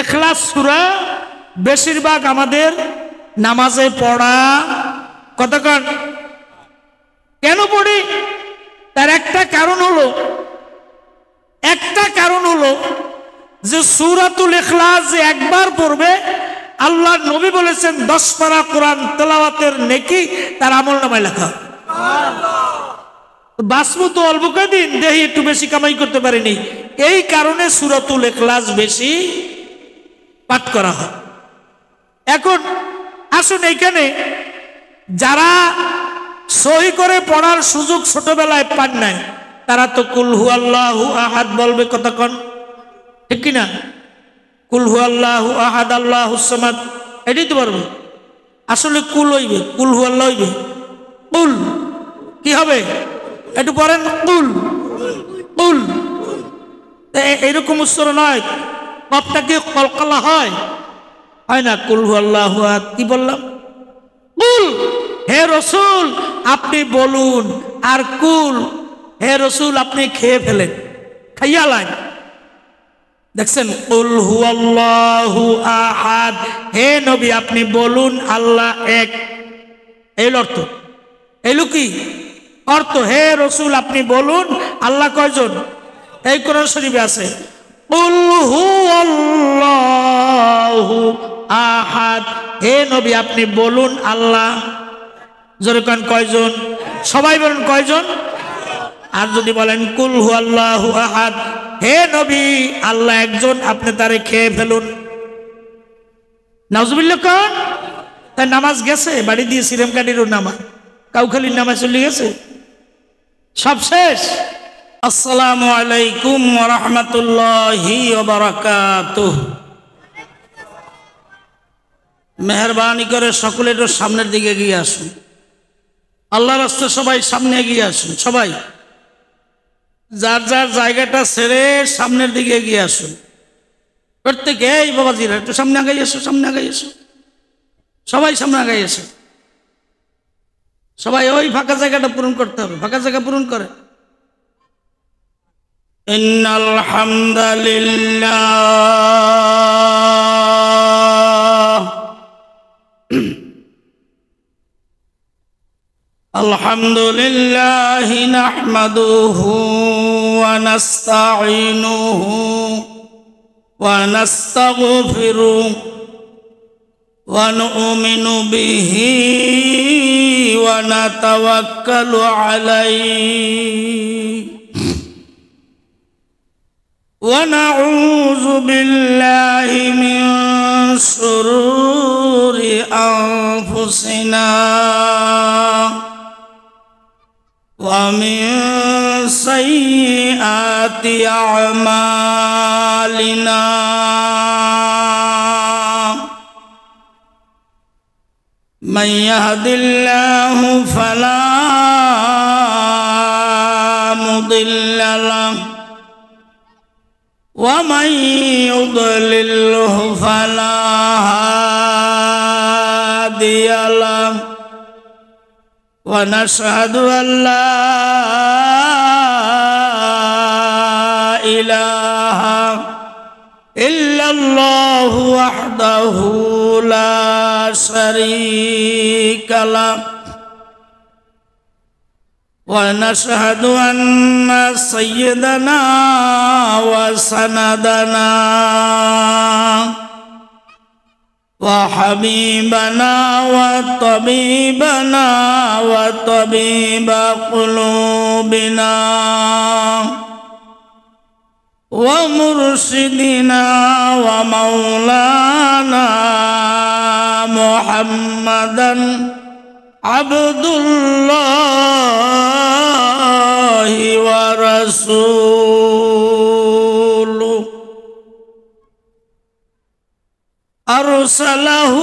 ইখলাস সূরা বেশিরভাগ আমাদের নামাজে পড়া কতক্ষণ কেন পড়ি? তার একটা কারণ হলো যে সূরাতুল ইখলাস যে একবার পড়বে আল্লাহ নবী বলেছেন 10 পারা কোরআন তেলাওয়াতের নেকি তার আমলনামায় লেখা। বাসমু তো অল্প কদিন দেহি একটু বেশি কামাই করতে পারেনি, এই কারণে সূরাতুল ইখলাস বেশি পাঠ করা হয়। এখন আসুন এইখানে যারা সহি করে পড়ার সুযোগ ছোটবেলায় পান নাই তারা তো কুল হুয়াল্লাহু আহাদ বলবে কতক্ষণ, ঠিক কিনা? কুল হুয়াল্লাহু আহাদ আল্লাহুস সামাদ এটাই তো পারবে। আসলে কুল হইবে, কুল হুয়াল্লাহ হইবে, কুল কি হবে একটু পড়েন, কুল কুল এইরকম উচ্চারণ নয়, কপটা কি কলকলা হয় না? কুল হুয়াল্লাহু আহাদ কি বললাম? কুল হে রসুল আপনি বলুন, আর কুল হে রসুল আপনি খেয়ে ফেলেন, খাইয়া লাগ। দেখছেন কুল হুয়াল্লাহু আহাদ, হে নবী আপনি বলুন আল্লাহ এক, এই অর্থ। এলো কি অর্থ? হে রসুল আপনি বলুন আল্লাহ কয়জন? এই কোরআন শরীফে আছে কুল হুয়াল্লাহু আহাদ, হে নবী আপনি বলুন আল্লাহ যেরকম কয়জন? সবাই বলুন কয়জন? আর যদি বলেন কুল হুয়াল্লাহু আহাদ, হে নবী আল্লাহ একজন, আপনি তারে খেয়ে ফেলুন। নাউজুবিল্লাহ কোন? তাই নামাজ গেছে, বাড়ি দিয়ে সিরেম কাটিরও নামাজ, কাউখালির নামাজ চলে গেছে, সব শেষ। আসসালামু আলাইকুম ওয়া রাহমাতুল্লাহি ওয়া বারাকাতুহু। মেহরবানি করে সকলে একটু সামনের দিকে এগিয়ে আসুন, আল্লাহর রাস্তায় সবাই সামনে এগিয়ে আসুন, সবাই যার যার জায়গাটা ছেড়ে সামনের দিকে এগিয়ে আসুন প্রত্যেকে। এই বাবাজিরা একটু সামনে আগাই এসো, সামনে আগাই এসো, সবাই সামনে আগাই এসো, সবাই ওই ফাঁকা জায়গাটা পূরণ করতে হবে, ফাঁকা জায়গা পূরণ করে। ইন্নাল হামদালিল্লাহ আলহামদুলিল্লাহি নাহমাদুহু ওয়া নাস্তাঈনুহু ওয়া নাস্তাগফিরুহু ওয়া নু'মিনু বিহি ওয়া নাতাওয়াক্কালু আলাইহি ওয়া নাউযু বিল্লাহি মিন শুরুরি আনফুসিনা ومن سيئات أعمالنا من يهد الله فلا مضل له ومن يضلله فلا هادي له ونشهد أن لا إله إلا الله وحده لا شريك له ونشهد أن سيدنا وسندنا وحبيبنا وطبيبنا وطبيب قلوبنا ومرشدنا ومولانا محمدا عبد الله ورسوله أرسله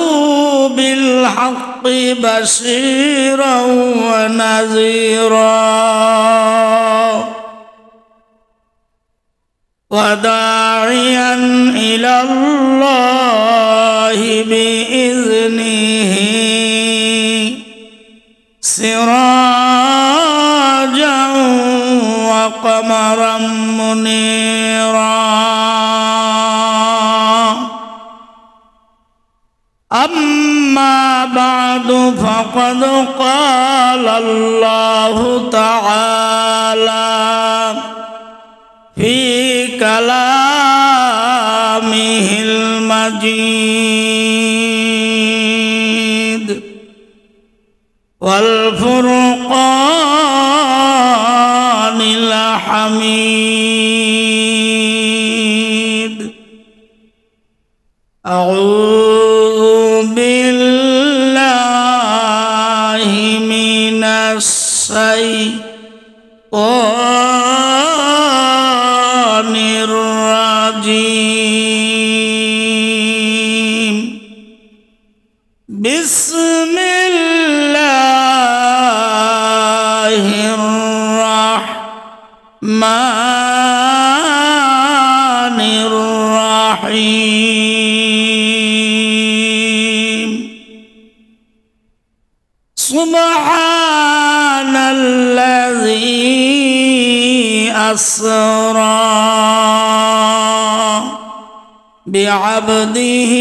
بالحق بشيرا ونذيرا وداعيا إلى الله بإذنه سراجا وقمرا منيرا أما بعد فقد قال الله تعالى في كلامه المجيد والفرقان الحميد أعوذ بالله من الشيطان الرجيم بسم الله الرحمن الرحيم سبحان الذي أسرى بعبده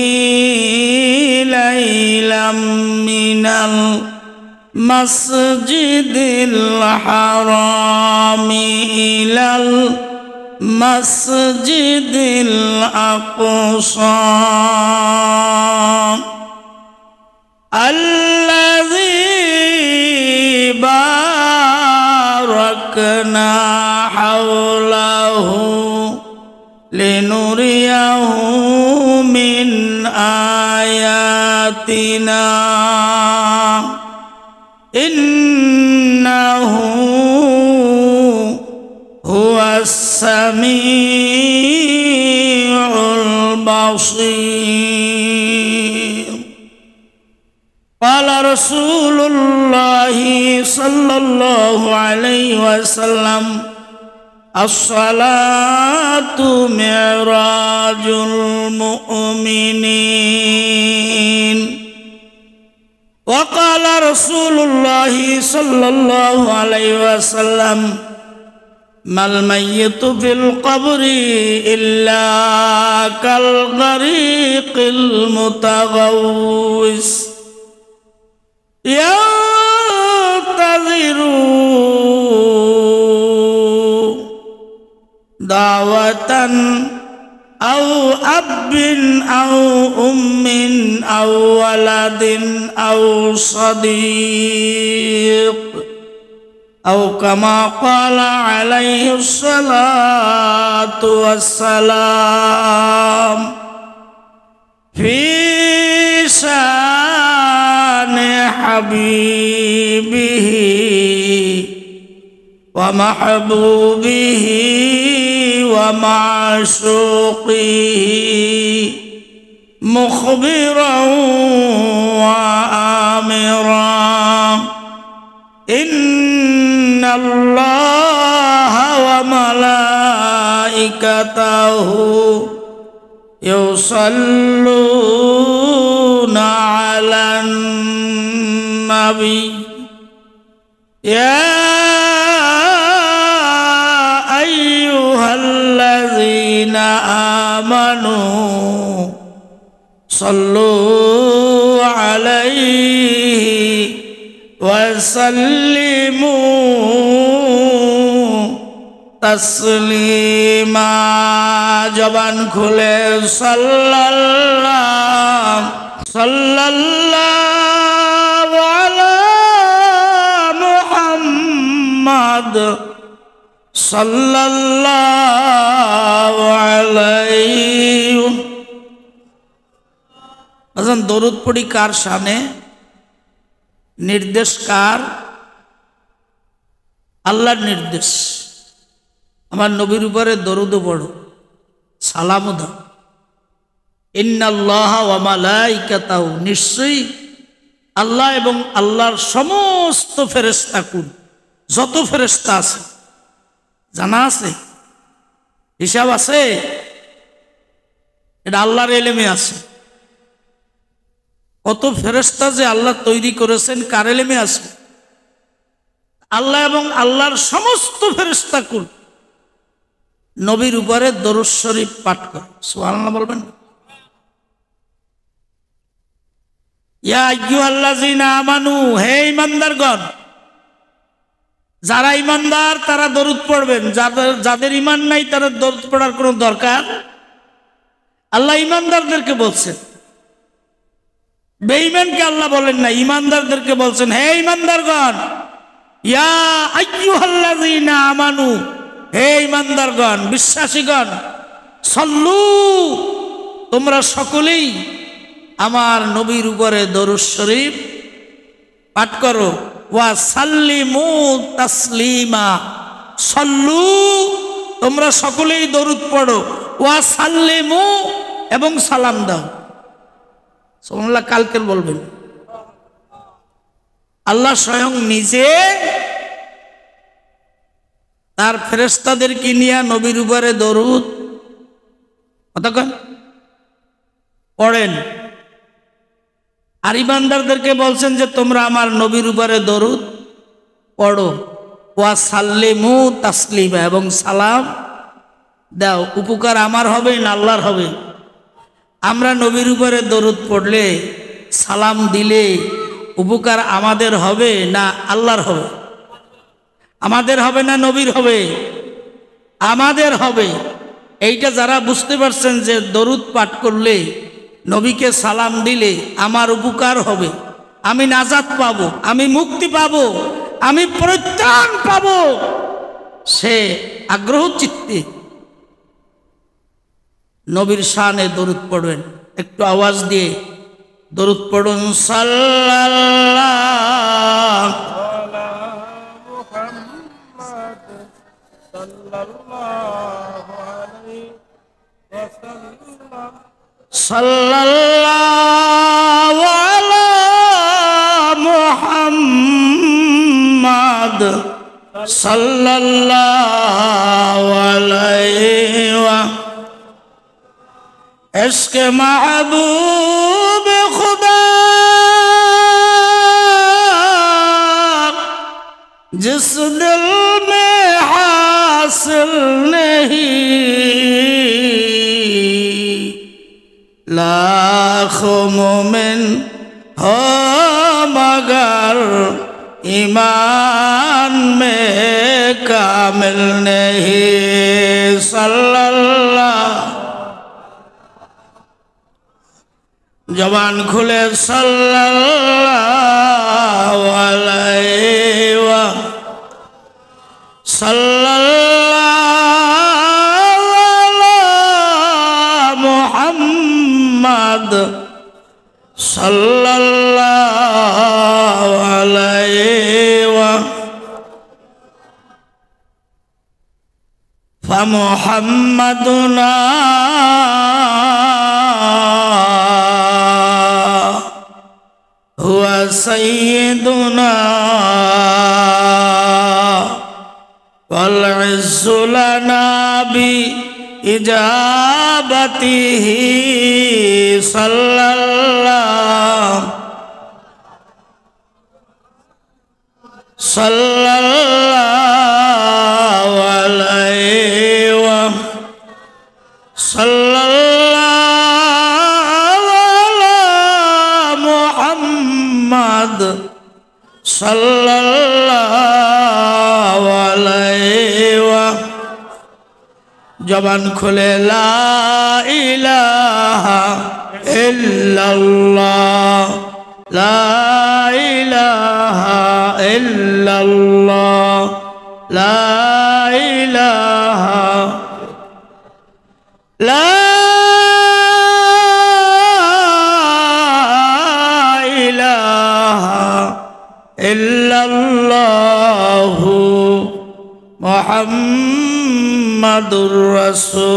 ليلا من المسجد الحرام إلى المسجد الأقصى الذي باركنا حوله لنريه من آياتنا إنه هو السميع البصير قال رسول الله صلى الله عليه وسلم الصلاة معراج المؤمنين وقال رسول الله صلى الله عليه وسلم ما الميت في القبر إلا كالغريق المتغوص ينتظر دعوة أو أب أو أم أو ولد أو صديق أو كما قال عليه الصلاة والسلام في شان حبيبه ومحبوبه ومعشوقه مخبرا وآمرا إن الله وملائكته يصلون على النبي يا أيها الذين آمنوا صلوا عليه وسلموا تسليما জবান খুলে সাল্লাল্লাহু আলা মুহাম্মদ সাল্লাল্লাহু আলাইহি আজান দরুদ পড়ি কার শানে নির্দেশ কার আল্লাহর নির্দেশ আমার নবীর উপরে দরুদ পড়ো সালামও দাও ইন্নাল্লাহা ওয়া মালাইকাতাহু নিশ্চয়ই আল্লাহ এবং আল্লাহর সমস্ত ফেরেশতাকুন যত ফেরেশতা আছে জানা আছে হিসাব আছে এটা আল্লাহর ইলমে আছে কত ফেরেশতা যে আল্লাহ তৈরি করেছেন কার ইলমে আছে আল্লাহ এবং আল্লাহর সমস্ত ফেরেশতাকুন নবীর উপরে দরুদ শরীফ পাঠ করে সুবহানাল্লাহ বলবেন ইয়া আইয়ুহাল্লাযীনা আমানু, হে ঈমানদারগণ, যারা ঈমানদার তারা দরুদ পড়বেন, যাদের ঈমান নাই তারা দরুদ পড়ার কোনো দরকার। আল্লাহ ঈমানদারদেরকে বলছেন, বেঈমানকে আল্লাহ বলেন না, ঈমানদারদেরকে বলছেন, হে ঈমানদারগণ, ইয়া আইয়ুহাল্লাযীনা আমানু, হে ঈমানদারগণ, বিশ্বাসীগণ, সল্লু, তোমরা সকলেই আমার নবীর উপরে দরুদ শরীফ পাঠ করো। ওয়া সাল্লিমু তাসলিমা, সল্লু, তোমরা সকলেই দরুদ পড়ো। ওয়া সাল্লিমু, এবং সালাম দাও। সুবহানাল্লাহ, কালকে বলবেন। আল্লাহ স্বয়ং নিজে তার ফেরেশতাদেরকে নিয়ে নবীর উপরে দরুদ কতক্ষণ পড়েন, আর ঈমানদারদেরকে বলছেন যে তোমরা আমার নবীর উপরে দরুদ পড়ো। ওয়া সাল্লিমু তাসলিমা, এবং সালাম দাও। উপকার আমার হবে না আল্লাহর হবে? আমরা নবীর উপরে দরুদ পড়লে, সালাম দিলে উপকার আমাদের হবে না আল্লাহর হবে? আমাদের হবে না নবীর হবে? আমাদের হবে। এইটা যারা বুঝতে পারছেন যে দরুদ পাঠ করলে, নবীকে সালাম দিলে আমার উপকার হবে, আমি নাজাত পাবো, আমি মুক্তি পাবো, আমি পরিত্রাণ পাবো, সে আগ্রহ চিত্তে নবীর শানে দরুদ পড়বেন। একটু আওয়াজ দিয়ে দরুদ পড়ুন। সাল্লাল্লাহু সাল্লাল্লাহু আলা মুহাম্মাদ সাল্লাল্লাহু আলাইহি ওয়া इश्क़ महबूब खुदा जिस दिल में हासिल नहीं, लाखों मोमिन हो मगर ईमान में कामिल नहीं। सल्लल्लाहु, जबान खुले, सल्लल्लाहु अलैहि व सल्लल्लाहु अला मुहम्मद सल्लल्लाहु अलैहि व फमुहम्मदुना हुआ सय्यदुना वल इज़्ज़ु लना बि इजाबतिही। सल्लल्लाहु अलैहि व सल्लल्लाहु अला मुहम्मद सल्लल्लाहु अलैहि व जबान खुले, ला इलाहा इल्लल्लाह, ला इलाहा इल्लल्लाह, ला इलाहा, ला इलाहा इल्लल्लाहु मुहम्मदुर রাসূলুল্লাহ।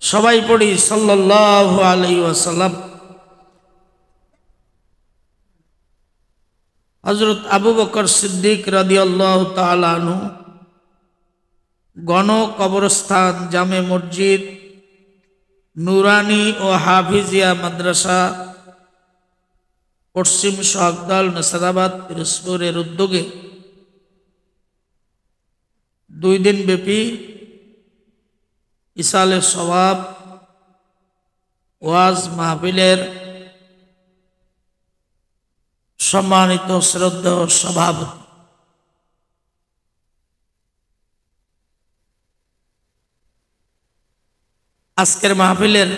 সবাই পড়ি সাল্লাল্লাহু আলাইহি ওয়াসাল্লাম। হযরত আবু বকর সিদ্দিক রাদিয়াল্লাহু তাআলা আনহু গণ কবরস্থান, জামে মসজিদ, নুরানি ও হাফিজিয়া মাদ্রাসা, পশ্চিম শাহদাল নাসিরাবাদ পিরোজপুরের উদ্যোগে 2 দিন ব্যাপী ইসালে সওয়াব ওয়াজ মাহফিলের সম্মানিত শ্রদ্ধেয় সভাপতি, আজকের মাহফিলের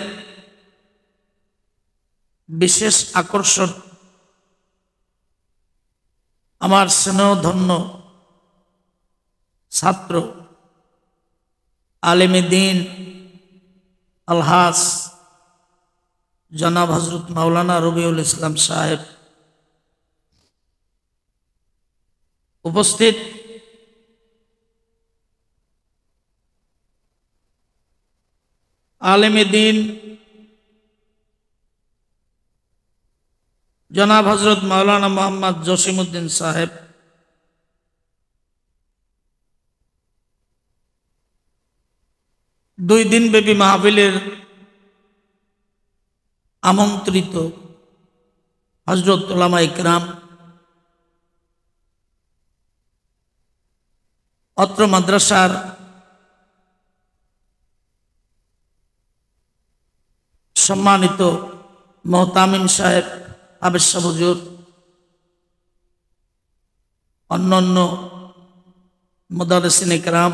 বিশেষ আকর্ষণ আমার স্নেহধন্য ছাত্র আলেমে দ্বীন আলহাজ জনাব হযরত মাওলানা রবিউল ইসলাম সাহেব উপস্থিত, আলেমে দ্বীন জনাব হযরত মাওলানা মোহাম্মদ জসিমউদ্দিন সাহেব, দুই দিন ব্যাপী মাহফিলের আমন্ত্রিত হযরত উলামা ইকরাম, অত্র মাদ্রাসার সম্মানিত মোহতামিম সাহেব, আবেদ শাহ হুজুর, অন্যান্য মুদাররিসিন ইকরাম,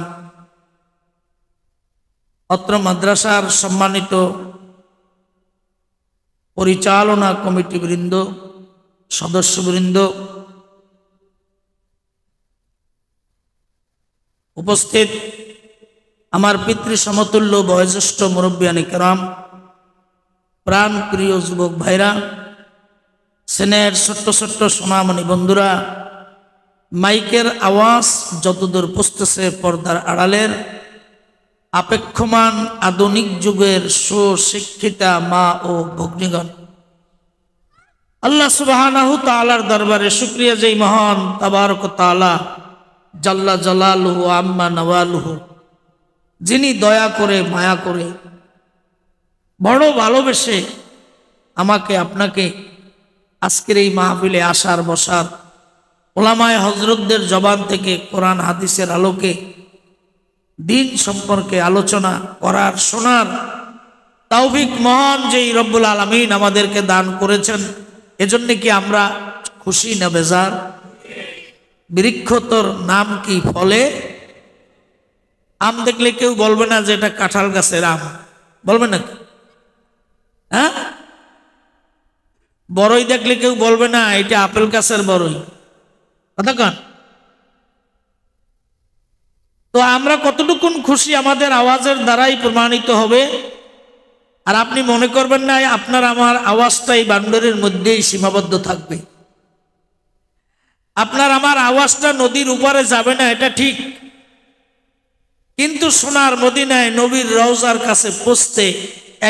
অত্র মাদ্রাসার সম্মানিত পরিচালনা কমিটিবৃন্দ, সদস্যবৃন্দ, উপস্থিত আমার পিতৃ সমতুল্য বয়োজ্যেষ্ঠ মুরব্বিয়ান ইকরাম, প্রাণ প্রিয় যুবক ভাইরা, স্নেহের ছোট্ট ছোট্ট সোনামণি বন্ধুরা, মাইকের আওয়াজ যতদূর পৌঁছতেছে পর্দার আড়ালের আপেক্ষমান আধুনিক যুগের সুশিক্ষিতা মা ও ভগ্নীগণ, আল্লাহ সুবহানাহু তাআলার দরবারে শুকরিয়া যেই মহান তাবারক তাআলা জাল্লা জালালুহু আম্মা নওয়ালুহু, যিনি দয়া করে মায়া করে বড় ভালোবেসে আমাকে আপনাকে আজকের এই মাহফিলে আসার বসার, ওলামায়ে হযরতদের জবান থেকে কোরআন হাদিসের আলোকে দিন সম্পর্কে আলোচনা করার, শোনার তৌফিক মহান যেই রব্বুল আলামিন আমাদেরকে দান করেছেন, এজন্য কি আমরা খুশি না বেজার? বৃক্ষ তোর নাম কি ফলে? আম দেখলে কেউ বলবে না যে এটা কাঁঠাল গাছের আম, বলবে নাকি? হ্যাঁ, বড়ই দেখলে কেউ বলবে না এটা আপেল গাছের বড়ই, কথা কন। তো আমরা কতটুকুন খুশি আমাদের আওয়াজের দ্বারাই প্রমাণিত হবে। আর আপনি মনে করবেন না আপনার আমার আওয়াজটাই বান্ডারির মধ্যেই সীমাবদ্ধ থাকবে। আপনার আমার আওয়াজটা নদীর উপরে যাবে না, এটা ঠিক, কিন্তু সোনার মদিনায় নবীর রওজার কাছে পৌঁছতে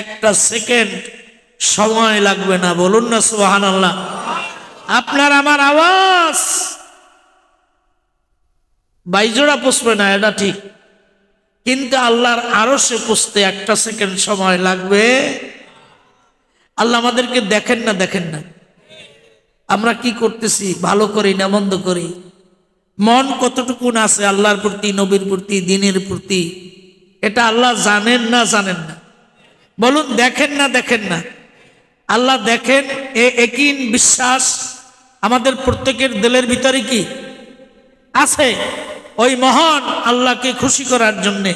একটা সেকেন্ড সময় লাগবে না, বলুন না সুবহানাল্লাহ। আপনার আমার আওয়াজ বাইজোড়া পৌঁছবে না, এটা ঠিক, কিন্তু আল্লাহর আরশে পৌঁছতে একটা সেকেন্ড সময় লাগবে। আল্লাহ আমাদেরকে দেখেন না, দেখেন না আমরা কি করতেছি, ভালো করি না মন্দ করি, মন কতটুকুন আছে আল্লাহর প্রতি, নবীর প্রতি, দ্বীনের প্রতি, এটা আল্লাহ জানেন না জানেন না? বলুন, দেখেন না দেখেন না? আল্লাহ দেখেন। একই বিশ্বাস আমাদের প্রত্যেকের দিলের ভিতরে কি আছে? ওই মহান আল্লাহকে খুশি করার জন্যে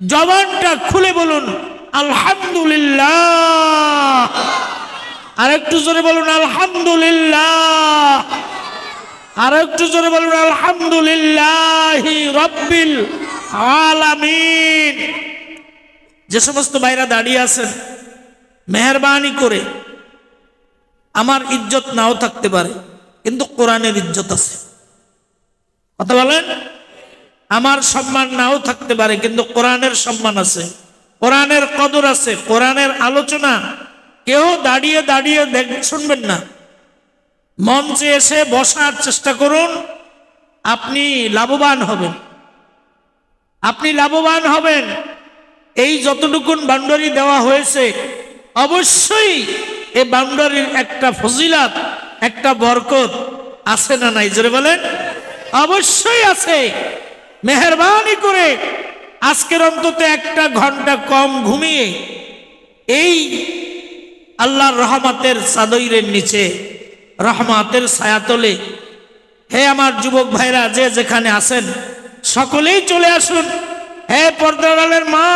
জবানটা খুলে বলুন আলহামদুলিল্লাহ। আর একটু জোরে বলুন আলহামদুলিল্লাহ। আর একটু জোরে বলুন আলহামদুলিল্লাহি রাব্বিল আলামিন। যে সমস্ত ভাইরা দাঁড়িয়ে আছেন, মেহেরবানি করে, আমার ইজ্জত নাও থাকতে পারে কিন্তু কোরআনের ইজ্জত আছে, কথা বলেন। আমার সম্মান নাও থাকতে পারে কিন্তু কোরআনের সম্মান আছে, কোরআনের কদর আছে, কোরআনের আলোচনা কেউ দাঁড়িয়ে দাঁড়িয়ে শুনবেন না। মঞ্চে এসে বসার চেষ্টা করুন, আপনি লাভবান হবেন, আপনি লাভবান হবেন। এই যতটুকুন বাউন্ডারি দেওয়া হয়েছে, অবশ্যই এই বাউন্ডারির একটা ফজিলাত, একটা বরকত আছে না নাই? জোরে বলেন, অবশ্যই আছে। মেহেরবানি করে আজকের অন্তত একটা ঘন্টা কম ঘুমিয়ে এই আল্লাহর রহমতের চাদরের নিচে, রহমতের ছায়াতলে। হে আমার যুবক ভাইরা, যে যেখানে আছেন সকলেই চলে আসুন। হে পর্দার আড়ালের মা,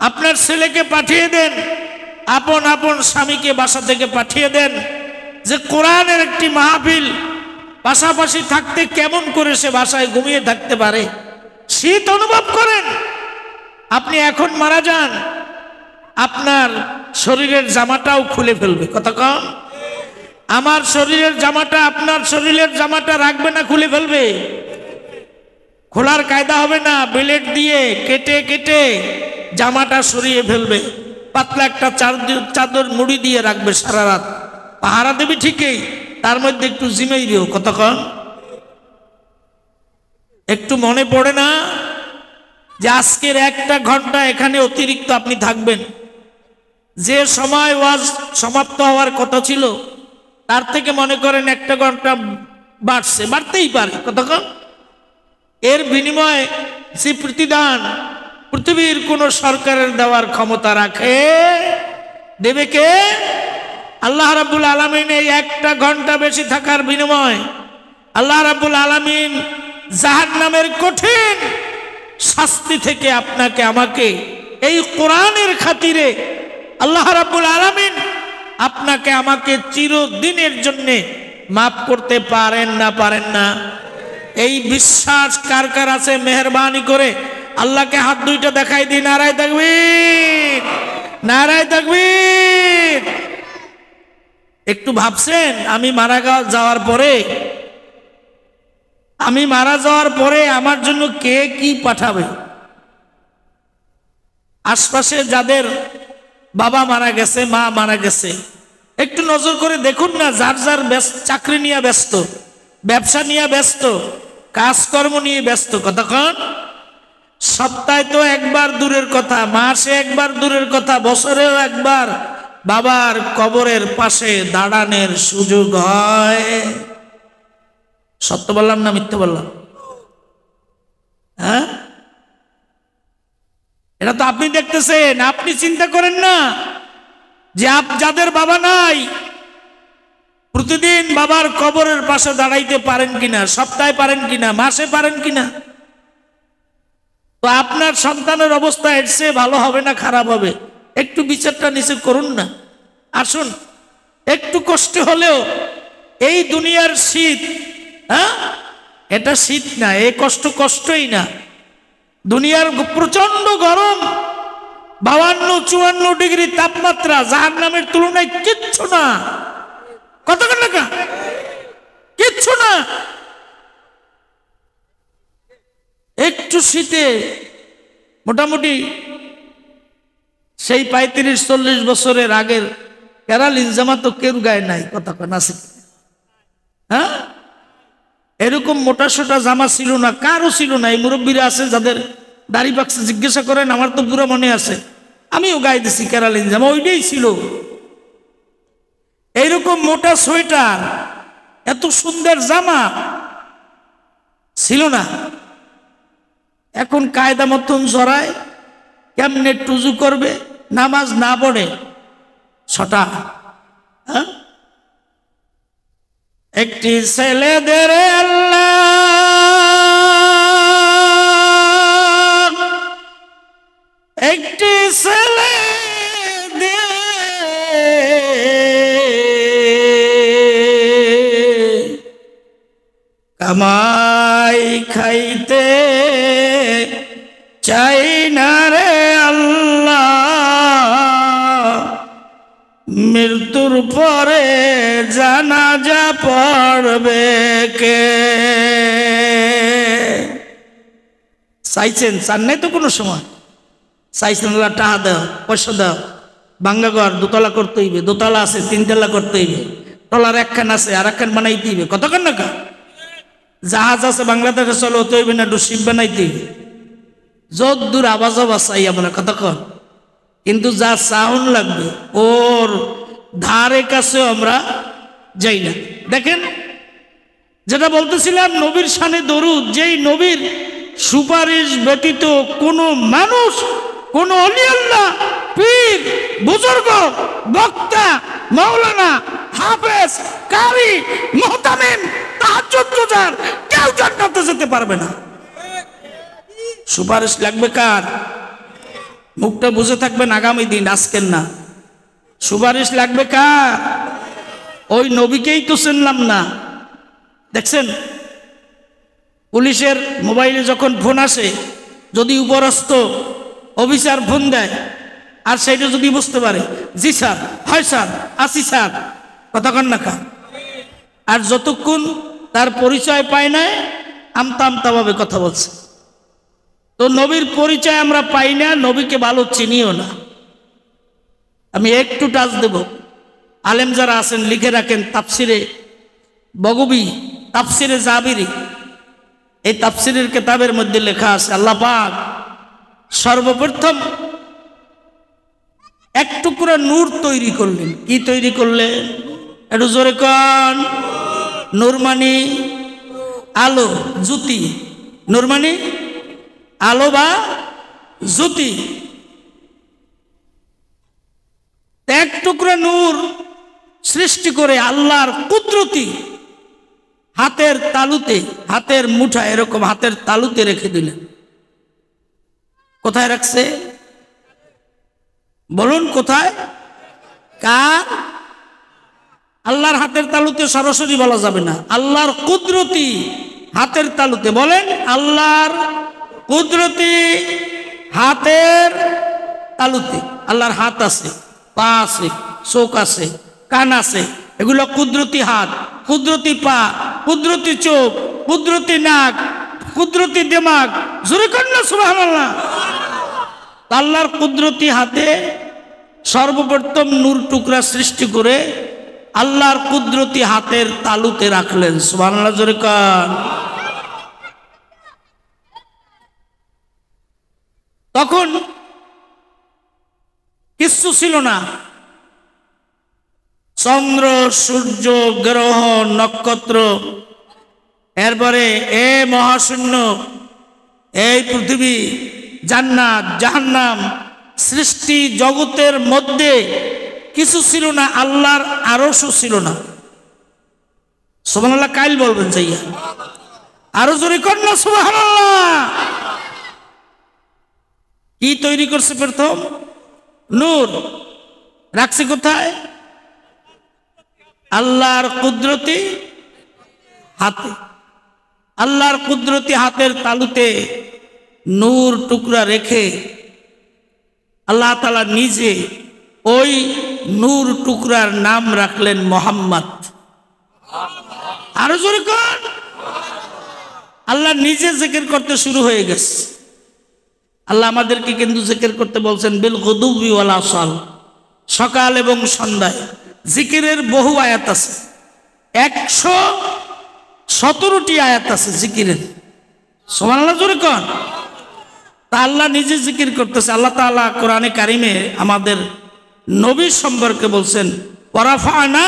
আপনার ছেলেকে পাঠিয়ে দেন, আপন আপন স্বামীকে বাসা থেকে পাঠিয়ে দেন, যে কোরআনের একটি মাহফিল পাশাপাশি থাকতে কেমন করে সে বাসায় ঘুমিয়ে থাকতে পারে। শীত অনুভব করেন, আপনি এখন মারা যান, আপনার শরীরের জামাটাও খুলে ফেলবে। কথা কন, আমার শরীরের জামাটা আপনার শরীরের জামাটা রাখবে না, খুলে ফেলবে। খোলার কায়দা হবে না, ব্লেড দিয়ে কেটে কেটে জামাটা সরিয়ে ফেলবে। পাতলা একটা চাদর মুড়ি দিয়ে রাখবে, সারা রাত পাহারা দেবে ঠিকই, তার মধ্যে একটু জিমেই দিও। কতক্ষণ একটু মনে পড়ে না যে আজকের একটা ঘন্টা এখানে অতিরিক্ত আপনি থাকবেন। যে সময় ওয়াজ সমাপ্ত হওয়ার কথা ছিল তার থেকে মনে করেন একটা ঘন্টা বাড়ছে, বাড়তেই পারে। কতক্ষণ এর বিনিময়ে যে প্রতিদান পৃথিবীর কোন সরকারের দেওয়ার ক্ষমতা রাখে, দেবে কে? আল্লাহ রাব্বুল আলামিন। এই একটা ঘন্টা বেশি থাকার বিনিময় আল্লাহ রাব্বুল আলামিন জাহান্নামের কঠিন শাস্তি থেকে আপনাকে আমাকে এই কোরআনের খাতিরে আল্লাহ রাব্বুল আলামিন আপনাকে আমাকে চিরদিনের জন্য মাফ করতে পারেন না? পারেন না? এই বিশ্বাস কার কার আছে? মেহেরবানি করে আল্লাহকে হাত দুইটা দেখাই দিন। নারায়ে তাকবীর, নারায়ে তাকবীর। একটু ভাবছেন আমি মারা যাওয়ার পরে আমার জন্য কে কি পাঠাবে? আশপাশে যাদের বাবা মারা গেছে, মা মারা গেছে, একটু নজর করে দেখুন না। যার যার চাকরি নিয়ে ব্যস্ত, ব্যবসা নিয়ে ব্যস্ত, কাজকর্ম নিয়ে ব্যস্ত। কতক্ষণ সপ্তাহে তো একবার দূরের কথা, মাসে একবার দূরের কথা, বছরেও একবার বাবার কবরের পাশে দাঁড়ানোর সুযোগ হয়। সত্য বললাম না মিথ্যে বললাম? হ্যাঁ, এটা তো আপনি দেখতেছেন। আপনি চিন্তা করেন না যে যাদের বাবা নাই প্রতিদিন বাবার কবরের পাশে দাঁড়াইতে পারেন কিনা, সপ্তাহে পারেন কিনা, মাসে পারেন কিনা। তো আপনার সন্তানের অবস্থা এর চেয়ে ভালো হবে না খারাপ হবে? একটু বিচারটা নিচে করুন না। আসুন, একটু কষ্ট হলেও এই দুনিয়ার শীত, হ্যাঁ এটা শীত না, এই কষ্ট কষ্টই না। দুনিয়ার প্রচন্ড গরম, 52-54 ডিগ্রি তাপমাত্রা, জাহান্নামের তুলনায় কিচ্ছু না। কত টাকা? কিচ্ছু না। একটু শীতে মোটামুটি সেই 35-40 বছরের আগের কেরালিন জামা তো কেউ গায়ে নাই। কথা কেন আছে? হ্যাঁ, এরকম মোটা সোটা জামা ছিল না, কারও ছিল না। এই মুরব্বীরা আছে যাদের দাড়ি পাকছে, জিজ্ঞাসা করেন, আমার তো পুরো মনে আছে, আমিও গায়ে দিছি কেরালিন জামা, ওইটাই ছিল। এইরকম মোটা সোয়েটার, এত সুন্দর জামা ছিল না। এখন কায়দা মতন জড়ায়, কেমনে টুজু করবে, নামাজ না পড়ে ছটা। হ্যাঁ, একটি ছেলেদের আল্লাহ, একটি ছেলে কামাই খাইতে চাই না রে আল্লাহ, মৃত্যুর পরে জানাজা পড়বে কে? চাইছেন? চান নাই তো কোনো সময়? চাইছেন টাকা দাও, পয়সা দাও, বাঙ্গা ঘর দোতলা করতে হইবে, দোতলা আছে 3 তলা করতে হইবে, তলার একখান আছে আর একখান বানাইতে হইবে। কতক্ষণ টাকা? জাহাজ আছে বাংলাদেশে চলো, হতে হইবে না, একটু শিপ বানাইতে হইবে। যত দূর আওয়াজ চাই আমরা কতক্ষণ, কিন্তু যা সাউন্ড লাগবে ওর ধারে কাছেও আমরা যাই না। দেখেন, যেটা বলতেছিলাম, নবীর শানে দরুদ, যেই নবীর সুপারিশ ব্যতীত কোনো মানুষ, কোনো অলি আল্লাহ, পীর, বুজুর্গ, বক্তা, মাওলানা, হাফেজ, কারি, মুহতামিম, তাহাজ্জুদ গুজার কেউ জান্নাতে যেতে পারবে না। সুপারিশ লাগবে কার? মুখটা বুঝে থাকবেন আগামী দিন, আজকের না। সুপারিশ লাগবে কার? ওই নবীকেই তো চিনলাম না। দেখছেন পুলিশের মোবাইলে যখন ফোন আসে, যদি উপরস্থ অফিসার ফোন দেয় আর সেইটা যদি বুঝতে পারে, জি স্যার, হয় স্যার, আসি স্যার, কতক্ষণ না কা। আর যতক্ষণ তার পরিচয় পায় না, আমতা আমতাভাবে কথা বলছে। তো নবীর পরিচয় আমরা পাই না, নবীকে ভালো চিনিও না। আমি একটু টাচ দেব, আলেম যারা আছেন লিখে রাখেন, তাফসিরে বগবী, তাফসিরে জাবিরি, এই তাফসিরের কিতাবের মধ্যে লেখা আছে আল্লাহ পাক সর্বপ্রথম এক টুকরা নূর তৈরি করলেন। কি তৈরি করলেন? একটু জোরে কন। নূর মানে আলো, জ্যোতি। নূর মানে আলো বা জ্যোতি। এক টুকরা নূর সৃষ্টি করে আল্লাহর কুদরতি হাতের তালুতে, হাতের মুঠা এরকম হাতের তালুতে রেখে দিলেন। কোথায় রাখছে? বলুন কোথায়? কার? আল্লাহর হাতের তালুতে সরাসরি বলা যাবে না, আল্লাহর কুদরতি হাতের তালুতে। বলেন আল্লাহর কুদরতি হাতের তালুতে। আল্লাহর হাত আছে, পা আছে, চোখ আছে, কান আছে, এগুলো কুদরতি হাত, কুদরতি পা, কুদরতি চোখ, কুদরতি নাক, কুদরতি দিমাগ। জোরে কর না সুবহানাল্লাহ। আল্লাহর কুদরতি হাতে সর্বপ্রথম নূর টুকরা সৃষ্টি করে আল্লাহর কুদরতি হাতের তালুতে রাখলেন। সুবহানাল্লাহ, জোরে কর। তখন কিচ্ছু ছিল না, চন্দ্র, সূর্য, গ্রহ, নক্ষত্র, এরপরে এ মহাশূন্য, এই পৃথিবী, জান্নাত, জাহান্নাম, সৃষ্টি জগতের মধ্যে কিছু ছিল না। আল্লাহর আরশও ছিল না। সুবহানাল্লাহ কাইল বলবেন যাইয়া, আরো জোরে কর না সুবহানাল্লাহ। কি তৈরি করছে প্রথম? নূর। রাখছে কোথায়? আল্লাহর কুদরতি হাতে। আল্লাহর কুদরতি হাতের তালুতে নূর টুকরা রেখে আল্লাহ তাআলা নিজে ওই নূর টুকরার নাম রাখলেন মোহাম্মদ। আরো জোরে কর। আল্লাহ নিজে জিকির করতে শুরু হয়ে গেছে। আল্লাহ আমাদেরকে কিন্তু জিকির করতে বলছেন বিল গুদুবি ওয়াল আসাল, সকাল এবং সন্ধ্যায়। জিকিরের বহু আয়াত আছে, 117টি আয়াত আছে জিকিরের। সুবহানাল্লাহ, জোরে কর। তা আল্লাহ নিজে জিকির করতেছে। আল্লাহ তাআলা কোরআনে কারিমে আমাদের নবী সম্পর্কে বলছেন ওয়ারাফা'না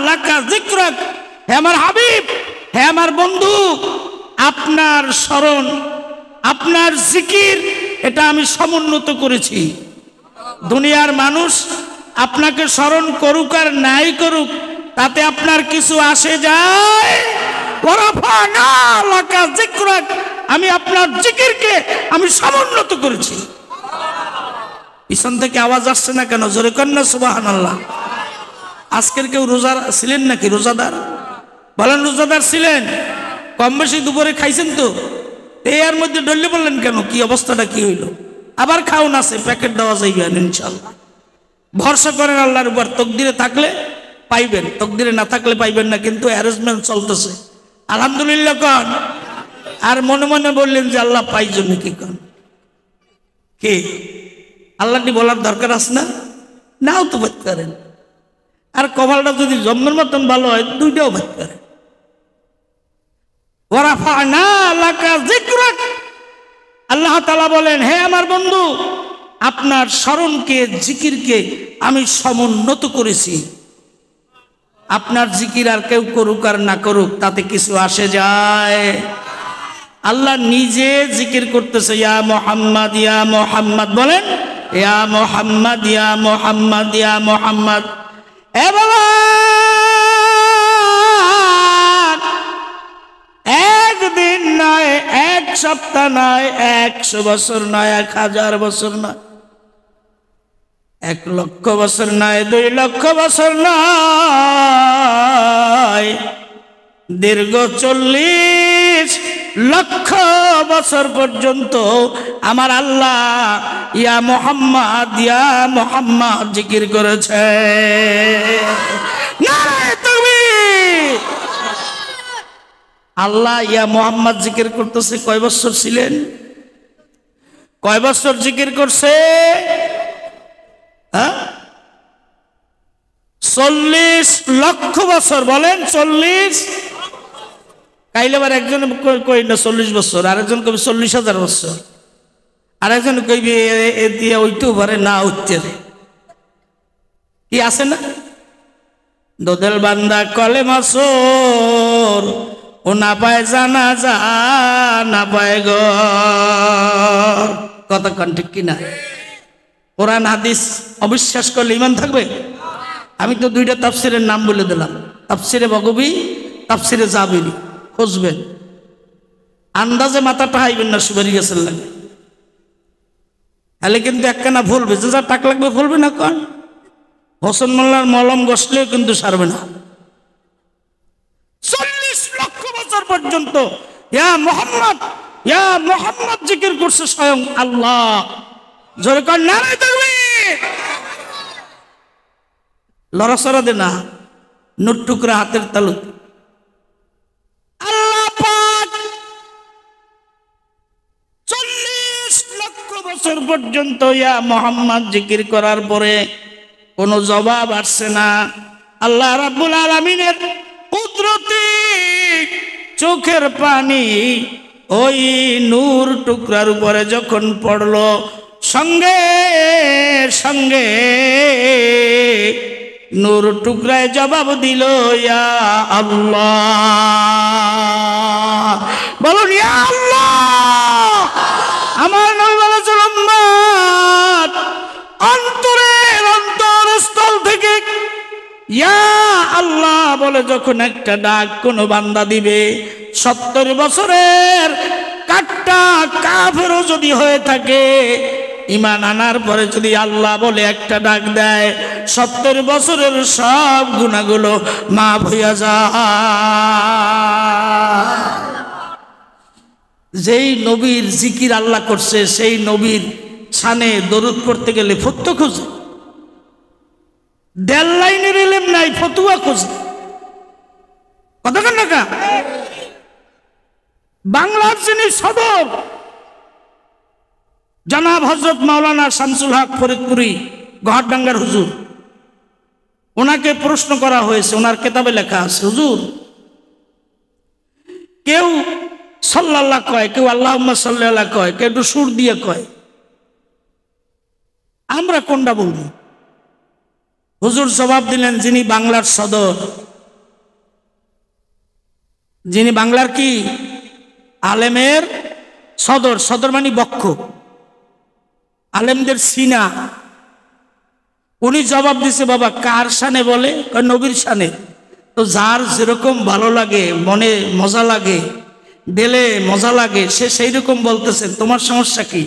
লাকা যিকরাক, হে আমার হাবিব, হে আমার বন্ধু, আপনার স্মরণ, আপনার জিকির, এটা আমি সমুন্নত করেছি। দুনিয়ার মানুষ আপনাকে স্মরণ করুক আর নাই করুক, তাতে আপনার কিছু আসে যায়? ওয়ারাফা'না লাকা যিকরাক, আমি আপনার জিকিরকে আমি সমুন্নত করেছি। পিছন থেকে আওয়াজ আসছে না কেন? জোরে কর না সুবহানাল্লাহ। আজকের কেউ রোজা ছিলেন নাকি? রোজাদার বলেন, রোজাদার ছিলেন? কম বেশি দুপুরে খাইছেন তো? এর মধ্যে ডললে বললেন কেন? কি অবস্থাটা কি হইল? আবার খাওন আছে, প্যাকেট দেওয়া যাইবে ইনশাআল্লাহ। ভরসা করেন আল্লাহর উপর। তকদিরে থাকলে পাইবেন, তকদিরে না থাকলে পাইবেন না, কিন্তু অ্যারেঞ্জমেন্ট চলতেছে। আলহামদুলিল্লাহ কন। আর মনে মনে বললেন যে আল্লাহ পাই জন্য কি কন? কে আল্লাহটি বলার দরকার আছে না? নাও তো বাদ করেন। আর কপালটা যদি জন্মের মতন ভালো হয়, দুইটাও বাদ করেন। ওয়ারাফা'না লাকা যিকরাক, আল্লাহ তাআলা বলেন, হে আমার বন্ধু, আপনার স্মরণকে, জিকিরকে আমি সমুন্নত করেছি। আপনার জিকির আর কেউ করুক আর না করুক, তাতে কিছু আসে যায়? আল্লাহ নিজে জিকির করতেছে, ইয়া মুহাম্মদ, ইয়া মুহাম্মদ। বলেন ইয়া মুহাম্মদ ইয়া মুহাম্মদ ইয়া মুহাম্মদ। এ বাবা, একদিন নয়, এক সপ্তাহ নয়, 100 বছর নয়, 1000 বছর নয়, 1 লক্ষ বছর নয়, 2 লক্ষ বছর নয়, দীর্ঘ 40 লক্ষ বছর পর্যন্ত আমার আল্লাহ ইয়া মুহাম্মদ জিকির করেছে। নারায়ে তাকবীর। আল্লাহ ইয়া মুহাম্মদ জিকির করতেছে। কয় বছর ছিলেন? কয় বছর জিকির করছে? 40 লক্ষ বছর। বলেন 40। কাইলে আবার একজন কই না 40 বছর, আরেকজন কবি 40,000 বছর, আরেকজন কইবি এ দিয়ে ওইতেও পারে না উঠতে। কি আছে না? দোদেল বান্দা কলেমা সোর, ও না পায় জানাজা, না পায় ঘর। কতক্ষণ ঠিক কিনা? কোরআন হাদিস অবিশ্বাস করলে ঈমান থাকবে? আমি তো 2টা তাফসিরের নাম বলে দিলাম, তাফসিরে বগবী, তাফসিরে জাবিরি। খুঁজবেন, আন্দাজে মাথাটা হাইবেন না সুবারি গেছেন লাগে। তাহলে কিন্তু একখানা ভুলবে, যে যা টাক লাগবে ভুলবে না। কন হোসেন মোল্লার মলম গসলেও কিন্তু সারবে না। 40 লক্ষ বছর পর্যন্ত ইয়া মুহাম্মদ জিকির করছে স্বয়ং আল্লাহ। জোরে কর নারায়ে তাকবীর। লড়াচড়া দে না, নোট টুকরা হাতের তালু। আল্লাহ পাক 40 লক্ষ বছর পর্যন্ত ইয়া মুহাম্মদ জিকির করার পরে কোনো জবাব আসছে না। আল্লাহ রাব্বুল আলামিনের কুদরতি চোখের পানি ওই নূর টুকরার উপরে যখন পড়লো, সঙ্গে সঙ্গে নূর টুকরায় জবাব দিল ইয়া আল্লাহ। বলুন ইয়া আল্লাহ। আমার নবী বলেছেন উম্মত অন্তরের অন্তরস্থল থেকে ইয়া আল্লাহ বলে যখন একটা ডাক কোন বান্দা দিবে, 70 বছরের কাট্টা কাফেরও যদি হয়ে থাকে, ঈমান আনার পরে যদি আল্লাহ বলে একটা ডাক দেয়, 70 বছরের সব গুনাহগুলো মাফ হইয়া যায়। যেই নবীর জিকির আল্লাহ করছে, সেই নবীর শানে দরুদ পড়তে গেলে ফতোয়া খোঁজে। 1.5 লাইনের ইলম নাই, ফতোয়া খোঁজে। কতক্ষণ টাকা? বাংলার যিনি সদর জনাব হযরত মাওলানা শামসুল হক ফরিদপুরি গহারডাঙ্গার হুজুর, ওনাকে প্রশ্ন করা হয়েছে, ওনার কিতাবে লেখা আছে, হুজুর কেউ সাল্লাল্লাহ কয়, কেউ আল্লাহুম্মা সাল্লাল্লাহ কয়, কেউ একটু সুর দিয়ে কয়, আমরা কোনটা বলবো? হুজুর জবাব দিলেন, যিনি বাংলার সদর, যিনি বাংলার কি আলেমের সদর, সদর মানে বক্ষ, আলেমদের সিনা, উনি জবাব দিছে, বাবা কার শানে বলে? নবীর শানে। তো যার যেরকম ভালো লাগে, মনে মজা লাগে, দিলে মজা লাগে, সে সেই রকম বলতেছে, তোমার সমস্যা কি?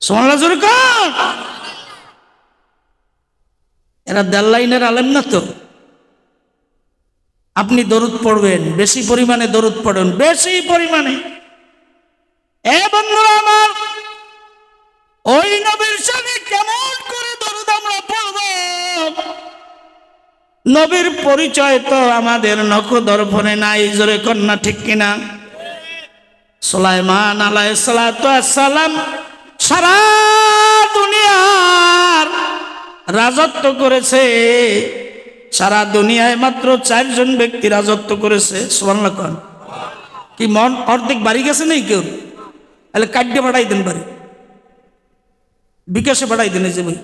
সুবহানাল্লাহ জোরে কর। এরা 1.5 লাইনের আলেম না তো। আপনি দরুদ পড়বেন, বেশি পরিমাণে দরুদ পড়েন, বেশি পরিমাণে। এ বন্ধুরা আমার, ওই নবীর শানে কেমন করে দরুদ আমরা পড়ব? নবীর পরিচয় তো আমাদের নখদর্পণে নাই, জোরে কন্যা ঠিক কিনা? সুলাইমান আলাইহিস সালাতু ওয়াস সালাম সারা দুনিয়ার রাজত্ব করেছে, সারা দুনিয়ায় মাত্র 4 জন ব্যক্তি রাজত্ব করেছে। সুবহানাল্লাহ কোন কি মন অর্ধেক বাড়ি গেছে নাই কেউ? তাহলে কাটতে বাড়াই দেন, বাড়ি বিকাশে বাড়াই দেন, যে ভাই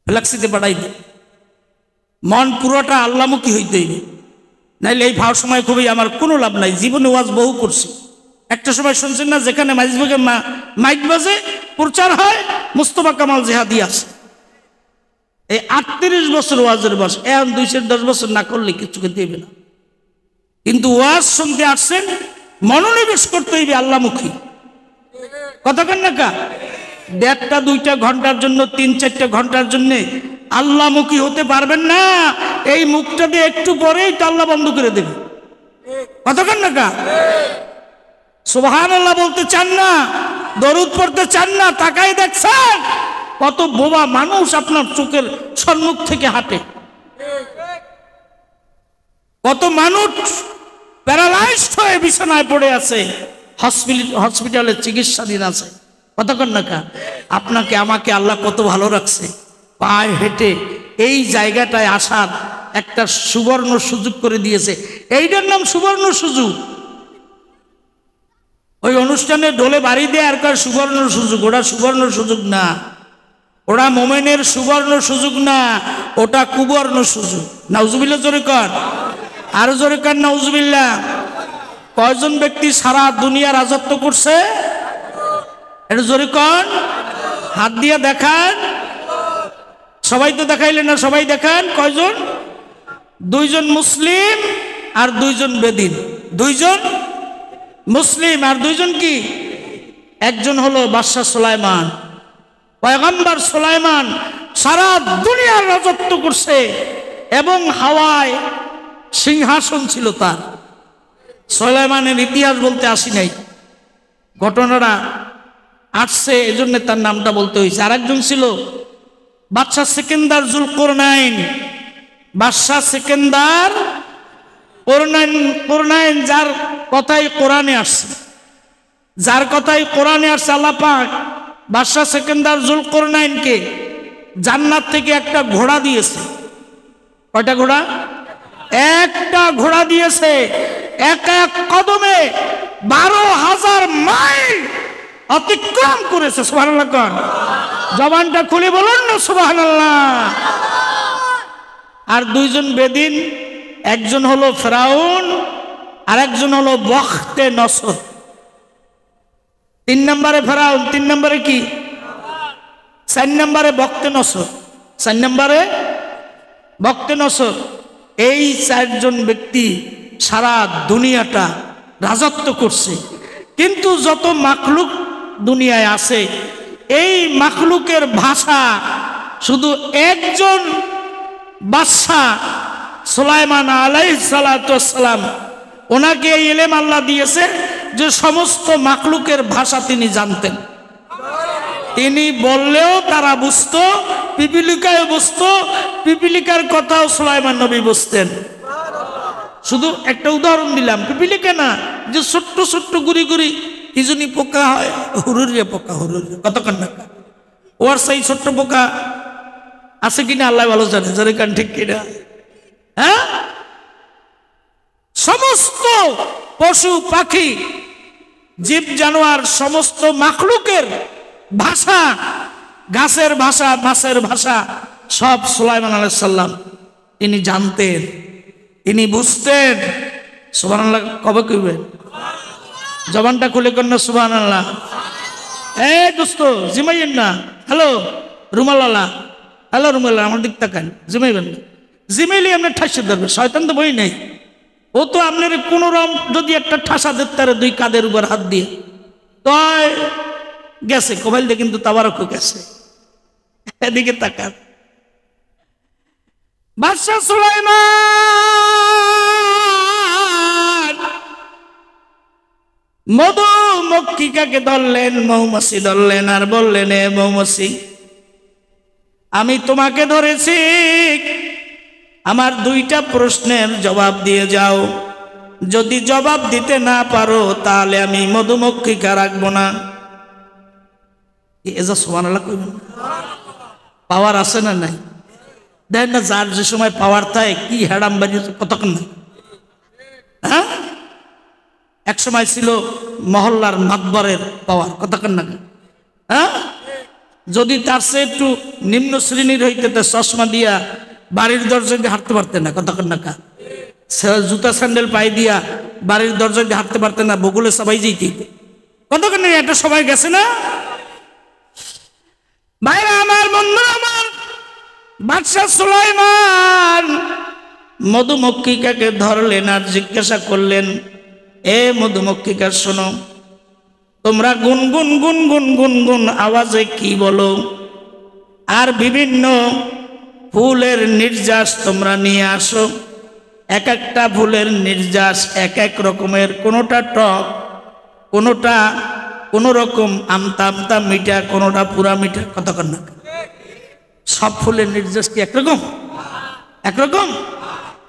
ফ্ল্যাক্সিতে বাড়াই দেন। মন পুরোটা আল্লাহমুখী হইতে হইবে, নাইলে এই ভাও সময় খুবই আমার কোনো লাভ নাই। জীবনে ওয়াজ বহু করছি, একটা সময় শুনছেন না, যেখানে মাইজবাগে মাইক বাজে প্রচার হয়, মুস্তফা কামাল জিহাদি আছে। এই 38 বছর ওয়াজের বয়স, এখন 210 বছর না করলে কিছু দেবে না। কিন্তু ওয়াজ শুনতে আসছেন, মনোনিবেশ করতে হইবে আল্লাহমুখী। কথা কেন না কা? 1.5-2 ঘন্টার জন্য, 3-4 ঘন্টার জন্য আল্লাহমুখী হতে পারবেন না। এই মুখটা দিয়ে একটু পরেই তো আল্লাহ বন্ধ করে দেবে। কথা কেন না কা? সুবহানাল্লাহ বলতে চান না, দরুদ পড়তে চান না, তাকাই দেখছেন কত বোবা মানুষ আপনার চোখের সম্মুখ থেকে হাঁটে। কত মানুষ প্যারালাইজড হয়ে বিছানায় পড়ে আছে, হসপিটালে চিকিৎসাধীন আছে। কতক্ষণ না কা? আপনাকে আমাকে আল্লাহ কত ভালো রাখছে, পায়ে হেঁটে এই জায়গাটায় আসার একটা সুবর্ণ সুযোগ করে দিয়েছে। এইটার নাম সুবর্ণ সুযোগ। ওই অনুষ্ঠানে ঢোলে বাড়ি দেয় আর কয় সুবর্ণ সুযোগ। ওটা সুবর্ণ সুযোগ না, ওটা মোমেনের সুবর্ণ সুযোগ না, ওটা কুবর্ণ সুযোগ। নাউজুবিল্লাহ জোরে কর, আরো জোরে কর নাউজুবিল্লাহ। কয়জন ব্যক্তি সারা দুনিয়া রাজত্ব করছে? এটা জোরে কর, হাত দিয়ে দেখান। সবাই তো দেখাইলেন না, সবাই দেখান। কয়জন? 2 জন মুসলিম আর 2 জন বেদিন। 2 জন মুসলিম আর 2 জন কি? একজন হলো বাদশাহ সুলাইমান, পয়গম্বর সুলাইমান সারা দুনিয়ার রাজত্ব করছে এবং হাওয়ায় সিংহাসন ছিল তার। সুলাইমানের ইতিহাস বলতে আসি নাই, ঘটনাটা আসছে এজন্য তার নামটা বলতে হয়েছে। আরেকজন ছিল বাদশাহ সেকেন্দার জুলকরনাইন। বাদশাহ সেকেন্দার করনাইন, যার কথাই কোরআনে আসছে, যার কথাই কোরআনে আসছে। আল্লাহ পাক বাদশাহ সেকেন্দার জুলকরনাইনকে জান্নাত থেকে একটা ঘোড়া দিয়েছে। কয়টা ঘোড়া? একটা ঘোড়া দিয়েছে। এক এক কদমে 12,000 মাইল অতিক্রম করেছে। সুবহানাল্লাহ কোন? জবানটা খুলে বলুন না সুবহানাল্লাহ। আর 2 জন বেদিন, একজন হলো ফেরাউন আর একজন হলো বখতে নসর। 3 নম্বরে ফেরাউন, 3 নম্বরে কি? 4 নম্বরে বখতে নসর। 4 নম্বরে বখতে নসর। এই 4 জন ব্যক্তি সারা দুনিয়াটা রাজত্ব করছে। কিন্তু যত মাখলুক দুনিয়ায় আছে, এই মাখলুকের ভাষা শুধু একজন বাদশাহ সুলাইমান আলাইহিস সালাতু ওয়াস সালাম, ওনাকে এই ইলম আল্লাহ দিয়েছে যে সমস্ত মাখলুকের ভাষা তিনি জানতেন। তিনি বললেও তারা বুঝতো, পিপিলিকায় বুঝতো, পিপিলিকার কথাও সুলাইমান নবী বুঝতেন। শুধু একটা উদাহরণ দিলাম, পিপিলিকা না, যে ছোট্ট ছোট্ট গুড়ি গুড়ি ইজুনি পোকা হয়, হুরুরিয়া পোকা, হুরুরিয়া। কতক্ষণ না? ওর সেই ছোট্ট পোকা আছে কিনা আল্লাহ ভালো জানে, যারে কান ঠিক কিনা। হ্যাঁ, সমস্ত পশু পাখি জীব জানোয়ার সমস্ত মাখলুকের ভাষা, গাছের ভাষা, মাছের ভাষা সব সুলাইমান আলাইহিস সালাম তিনি জানতেন, তিনি বুঝতেন। সুবহানাল্লাহ কবে কইবেন? জবানটা খুলে কর না সুবহানাল্লাহ। এই দোস্ত জিমাইয়েন না। হ্যালো রুমালালা, হ্যালো রুমালা, আমার দিক তাকান, জিমাইবেন না। জিমাইলে আপনার ঠাসে ধরবে, শয়তান তো বই নেই। ও তো আপনার কোনো রকম যদি একটা ঠাসা দিতে পারে 2 কাঁধের উপর হাত দিয়ে, তো গেছে কোবাইল দিয়ে, কিন্তু তাবারক গেছে। এদিকে তাকান। বাদশাহ সুলাইমান মধুমক্ষিকাকে ধরলেন, মৌমাছি ধরলেন, আর বললেন, এ মৌমাছি, আমি তোমাকে ধরেছি, আমার 2টা প্রশ্নের জবাব দিয়ে যাও। যদি জবাব দিতে না পারো তাহলে আমি মধুমক্ষিকা রাখবো না। এজা সুবহানাল্লাহ কইবেন। পাওয়ার আছে না নাই? দেখেন না, যার যে সময় পাওয়ার থাকে কি হেডাম বাড়ি কতক্ষণ না। হ্যাঁ, এক সময় ছিল মহল্লার মাতবরের পাওয়ার, কতক্ষণ না। হ্যাঁ, যদি তার সে একটু নিম্ন শ্রেণীর হইতে চশমা দিয়া বাড়ির দরজা দিয়ে হাঁটতে পারতেন না, কতক্ষণ না। জুতা স্যান্ডেল পায়ে দিয়া বাড়ির দরজায় দিয়ে হাঁটতে পারতেন না, বগুলে সবাই যেতে কতক্ষণ একটা সবাই গেছে না ভাইরা আমার, বন্ধু আমার। বাদশাহ সুলাইমান মধুমক্ষিকাকে ধরলেন আর জিজ্ঞাসা করলেন, এ মধুমক্ষিকা শোনো, তোমরা গুনগুন গুনগুন গুনগুন আওয়াজে কি বলো? আর বিভিন্ন ফুলের নির্যাস তোমরা নিয়ে আসো। এক একটা ফুলের নির্যাস এক এক রকমের, কোনোটা টক, কোনোটা কোনো রকম আমতা আমতা মিঠা, কোনোটা পুরা মিঠা। কতক্ষণ না সব ফুলের নির্যাস কি একরকম? একরকম?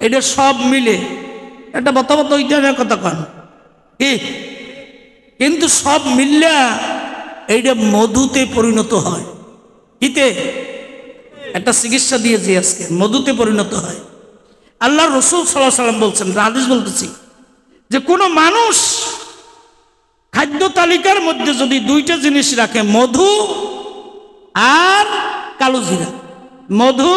এটা সব মিলে একটা বতাবত ওইটা না কতক্ষণ কি, কিন্তু সব মিললে এইটা মধুতে পরিণত হয়। কিতে? একটা চিকিৎসা দিয়েছি আজকে, মধুতে পরিণত হয়। আল্লাহ রসুল সাল্লাল্লাহু আলাইহি ওয়াসাল্লাম বলছেন, হাদিস বলতেছি, যে কোনো মানুষ খাদ্য তালিকার মধ্যে যদি দুইটা জিনিস রাখে, মধু আর কালো জিরা, মধু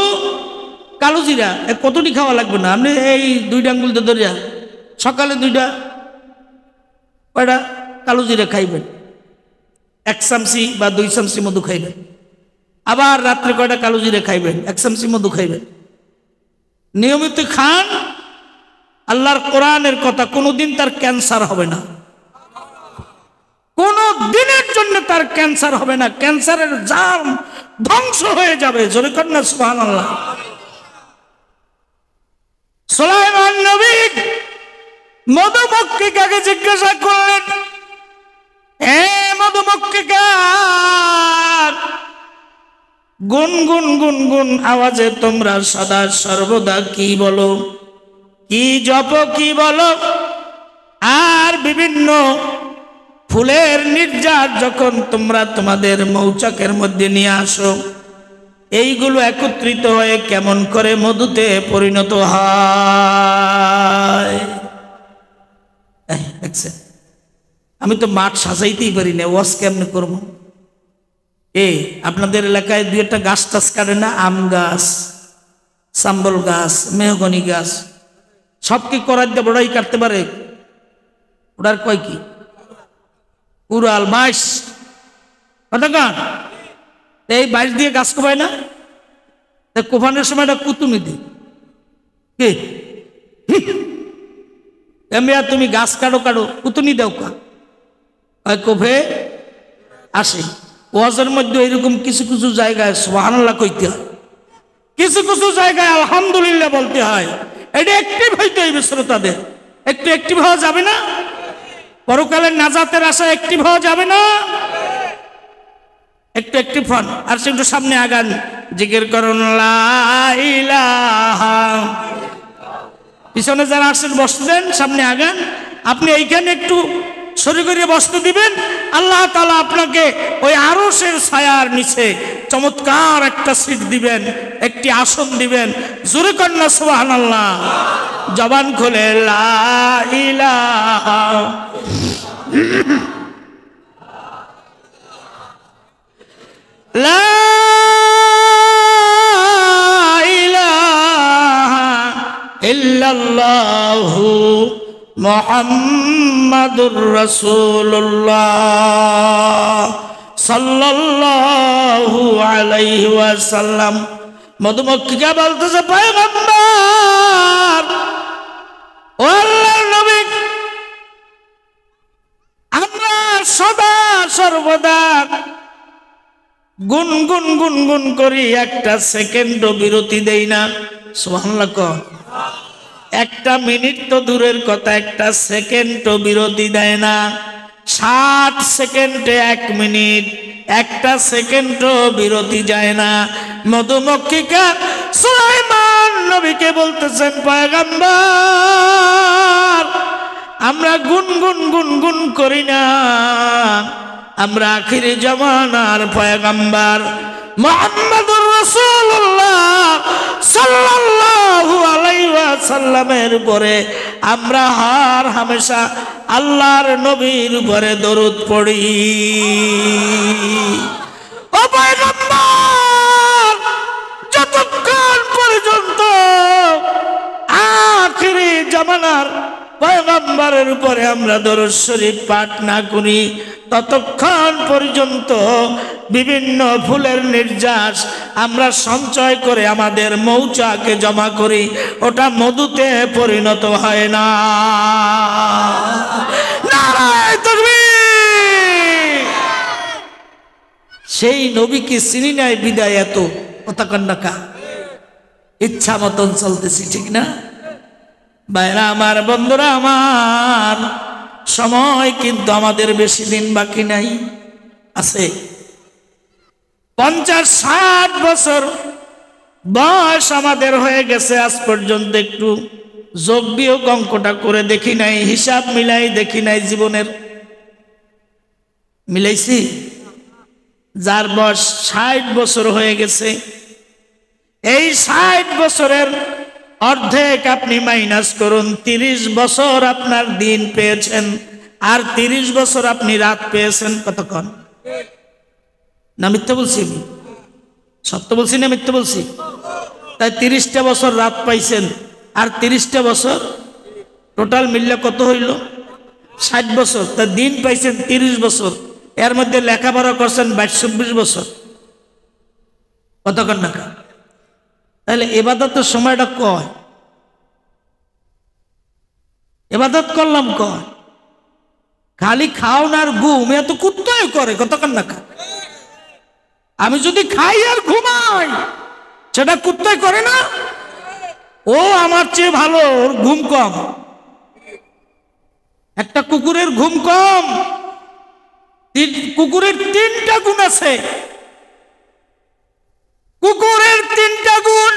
কালো জিরা, কতটি খাওয়া লাগবে না, আপনি এই দুইটা আঙ্গুল দিয়ে ধরিয়া সকালে দুইটা কয়টা কালো জিরা খাইবেন, 1 চামচি বা 2 চামচি মধু খাইবেন। আবার রাত্রে কয়টা কালো জিরা খাইবেন, 1 চামচি মধু খাইবেন। নিয়মিত খান। আল্লাহর কোরআনের কথা, কোনোদিন তার ক্যান্সার হবে না, কোনো দিনের জন্য তার ক্যান্সার হবে না। ক্যান্সারের জার্ম ধ্বংস হয়ে যাবে। জোরে কর না সুবহানাল্লাহ। সুলাইমান নবী মধুমক্ষিকাকে জিজ্ঞাসা করলেন, এ মধুমক্ষিকা, গুনগুন গুনগুন আওয়াজে তোমরা সদা সর্বদা কি বলো, কি জপ, কি বলো? আর বিভিন্ন ফুলের নির্যাস যখন তোমরা তোমাদের মৌচাকের মধ্যে নিয়ে আসো, এইগুলো একত্রিত হয়ে কেমন করে মধুতে পরিণত হয়। দেখছেন, আমি তো মাঠ সাজাইতেই পারি না, ওয়াজ কেমনে করবো? আপনাদের এলাকায় 2-1টা গাছ টাছ কাটে না? আম গাছ, সাম্বল গাছ, মেহগনি গাছ, সব কি করার দিয়ে বড়াই কাটতে পারে? ওটার কয় কি? উড়াল, বাইশ। কতক্ষণ এই 22 দিয়ে গাছ কোপায় না? কোপানোর সময় একটা কুতুমি দি কি, এমনিয়া তুমি গাছ কাটো কাটো, কুতুনি দাও কা, কোভে আসে। ওয়াজের মধ্যে এরকম কিছু কিছু জায়গায় সুবহানাল্লাহ কইতে হয়, কিছু কিছু জায়গায় আলহামদুলিল্লাহ বলতে হয়। এটা অ্যাক্টিভ হইতে হইবে শ্রোতাদের। একটু অ্যাক্টিভ হওয়া যাবে না? পরকালের নাজাতের আশা অ্যাক্টিভ হওয়া যাবে না? একটু অ্যাক্টিভ হন। আর সে একটু সামনে আগান, জিকির করুন লা ইলাহা। পিছনে যারা আসেন বসতে দেন, সামনে আগান। আপনি এইখানে একটু সরি করে বসতে দিবেন, আল্লাহ তাআলা আপনাকে ওই আরশের ছায়ার নিচে চমৎকার একটা সিট দিবেন, একটি আসন দিবেন। জোরে কন্যা সুবহানাল্লাহ। জবান খুলে লা ইলাহা লা ইলাহা ইল্লাল্লাহু মুহাম্মাদুর রাসূলুল্লাহ সাল্লাল্লাহু আলাইহি ওয়াসাল্লাম। মধুমক্ষিকা বলতেছে, পয়গম্বর, ও আল্লাহর নবী, আমরা সদা সর্বদা গুনগুন গুনগুন করি, একটা সেকেন্ডও বিরতি দেই না। সুবহানাল্লাহ কর। 1 মিনিট তো দূরের কথা, 1 সেকেন্ডও বিরতি দেয় না। 60 সেকেন্ডে 1 মিনিট, 1 সেকেন্ডও বিরতি যায় না। মধুমক্ষিকা সুলাইমান নবীকে বলতেছেন, পয়গম্বর, আমরা গুনগুন গুনগুন করি না, আমরা আখিরি জামানার পয়গম্বর মুহাম্মদুর রাসূলুল্লাহ সাল্লাল্লাহু আলাইহি ওয়াসাল্লামের উপরে আমরা হর হামেশা আল্লাহর নবীর উপরে দরুদ পড়ি। ও পয়গম্বর, যতক্ষণ পর্যন্ত আখিরি জামানার পয়গম্বরের উপরে আমরা দরুদ শরীফ পাঠ না করি, ততক্ষণ পর্যন্ত বিভিন্ন ফুলের নির্যাস আমরা সঞ্চয় করে আমাদের মৌচাকে জমা করি, ওটা মধুতে পরিণত হয় না। নারায়ে তাকবীর। সেই নবীকে চিনি নাই বিদায় এত কথা কন্যা ইচ্ছা মতন চলতেছি, ঠিক না ভাইরা আমার, বন্ধুরা আমার? সময় কিন্তু আমাদের বেশি দিন বাকি নাই, আছে 50-60 বছর বয়স আমাদের হয়ে গেছে। আজ পর্যন্ত একটু যোগ বিয়োগ অঙ্কটা করে দেখি নাই, হিসাব মিলাই দেখি নাই জীবনের। মিলাইছি? যার বয়স 60 বছর হয়ে গেছে, এই 60 বছরের অর্ধেক আপনি মাইনাস করুন, 30 বছর আপনার দিন পেয়েছেন, আর 30 বছর আপনি রাত পেয়েছেন। কতক্ষণ? না মিথ্যা বলছি? সত্য বলছি না মিথ্যা বলছি? তাই 30টা বছর রাত পাইছেন, আর 30টা বছর টোটাল মিললে কত হইল? 60 বছর। তা দিন পাইছেন 30 বছর, এর মধ্যে লেখাপড়া করছেন 22-24 বছর। কতক্ষণ টাকা? তাহলে ইবাদতের সময়টা কয়? ইবাদত করলাম কয়? খালি খাওন আর ঘুম, এত কুত্তায় করে। কতক্ষণ টাকা? আমি যদি খাই আর ঘুমাই, সেটা কুত্তায় করে না? ও আমার চেয়ে ভালো, ওর ঘুম কম। একটা কুকুরের ঘুম কম। কুকুরের 3টা গুণ আছে। কুকুরের 3টা গুণ,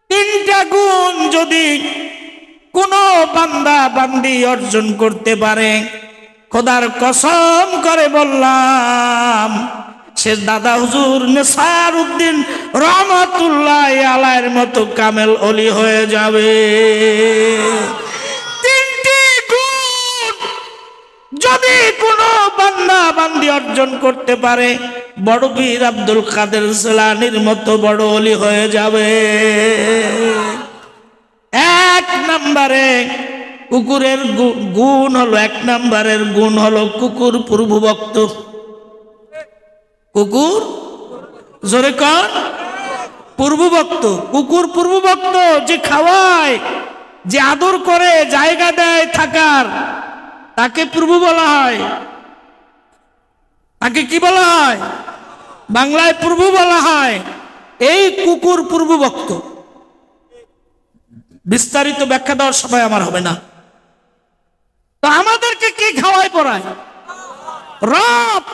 3টা গুণ যদি কোন বান্দা বান্দি অর্জন করতে পারে, খোদার কসম করে বললাম, সে দাদা হুজুর নেসার উদ্দিন রহমাতুল্লাহ আলাইহির মতো কামেল ওলি হয়ে যাবে। 3টি গুণ যদি কোন বান্দা বান্দি অর্জন করতে পারে, বড় পীর আব্দুল কাদের জিলানীর মতো বড় ওলি হয়ে যাবে। 1 নম্বরে কুকুরের গুণ হলো, 1 নম্বরের গুণ হলো কুকুর পূর্বভক্ত। কুকুর জোরে কর, পূর্বভক্ত। কুকুর পূর্বভক্ত, যে খাওয়ায়, যে আদর করে, জায়গা দেয় থাকার, তাকে পূর্ব বলা হয়। তাকে কি বলা হয়? বাংলায় পূর্ব বলা হয়। এই কুকুর পূর্বভক্ত। বিস্তারিত ব্যাখ্যা দেওয়ার সময় আমার হবে না। তো আমাদেরকে কে খাওয়ায় পড়ায়? রব।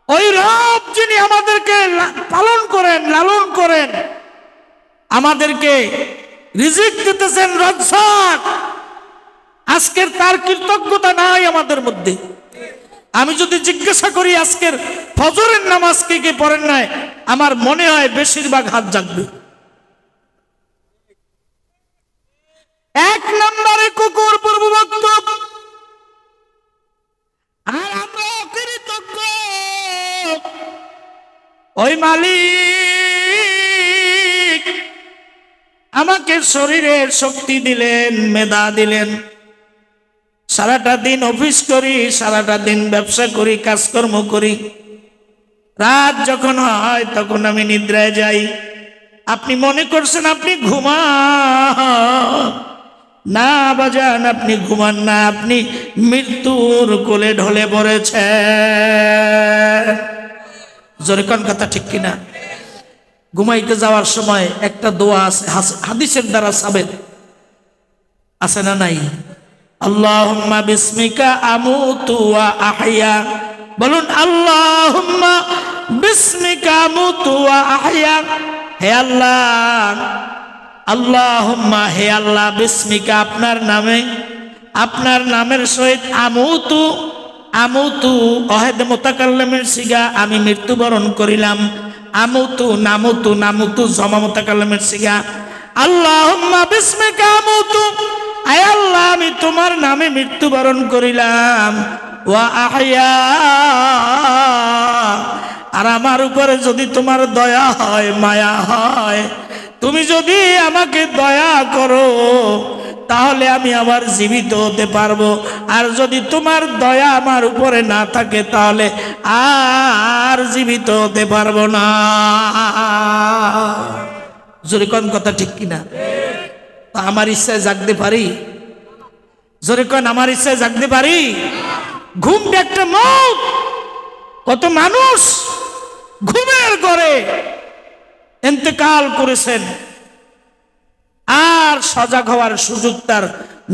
ওই রব যিনি আমাদেরকে পালন করেন, লালন করেন, আমাদেরকে রিজিক দিতেছেন, রজ্জাক, আজকের তার কৃতজ্ঞতা নাই আমাদের মধ্যে। আমি যদি জিজ্ঞাসা করি আজকের ফজরের নামাজ কে কে পড়েন নাই, আমার মনে হয় বেশিরভাগ হাত জাগবে। 1 নম্বরে কুকুর পূর্বভক্ত। আর আমরা কৃতজ্ঞ। ওই মালিক আমাকে শরীরের শক্তি দিলেন, মেধা দিলেন, সারাটা দিন অফিস করি, সারাটা দিন ব্যবসা করি, কাজকর্ম করি, রাত যখন হয় তখন আমি নিদ্রায় যাই। আপনি মনে করছেন আপনি ঘুমান? না বাজান, আপনি ঘুমান না, আপনি মৃত্যুর কোলে ঢলে পড়েছেন। জোরে কোন কথা ঠিক কিনা? ঘুমাইতে যাওয়ার সময় একটা দোয়া আছে, হাদিসের দ্বারা সাবেত, আছে না নাই? আল্লাহুম্মা বিসমিকা আমুতু ওয়া আহইয়া। বলুন আল্লাহুম্মা বিসমিকা আমুতু ওয়া আহইয়া। হে আল্লাহ, আল্লাহুম্মা, হে আল্লাহ, বিসমিকা, আপনার নামে, আপনার নামের সহিত, আমুতু, আমুতু অহেদ মুতাকাল্লিমের সিগা, আমি মৃত্যুবরণ করিলাম। আমুতু, নামুতু, নামুতু জমা মুতাকাল্লিমের সিগা। আল্লাহুম্মা বিসমিকা আমুতু, আয় আল্লাহ, আমি তোমার নামে মৃত্যুবরণ করিলাম। ওয়া আহইয়া, আর আমার উপরে যদি তোমার দয়া হয়, মায়া হয়, তুমি যদি আমাকে দয়া করো, তাহলে আমি আবার জীবিত হতে পারবো, আর যদি তোমার দয়া আমার উপরে না থাকে তাহলে আর জীবিত হতে পারবো না। জোরে কোন কথা ঠিক কিনা? আমার ইচ্ছায় জাগতে পারি? জোরে কোন আমার ইচ্ছায় জাগতে পারি? ঘুমটা একটা মত। কত মানুষ ঘুমের ঘরে ইন্তেকাল করেছেন, আর সজাগ হওয়ার সুযোগ তার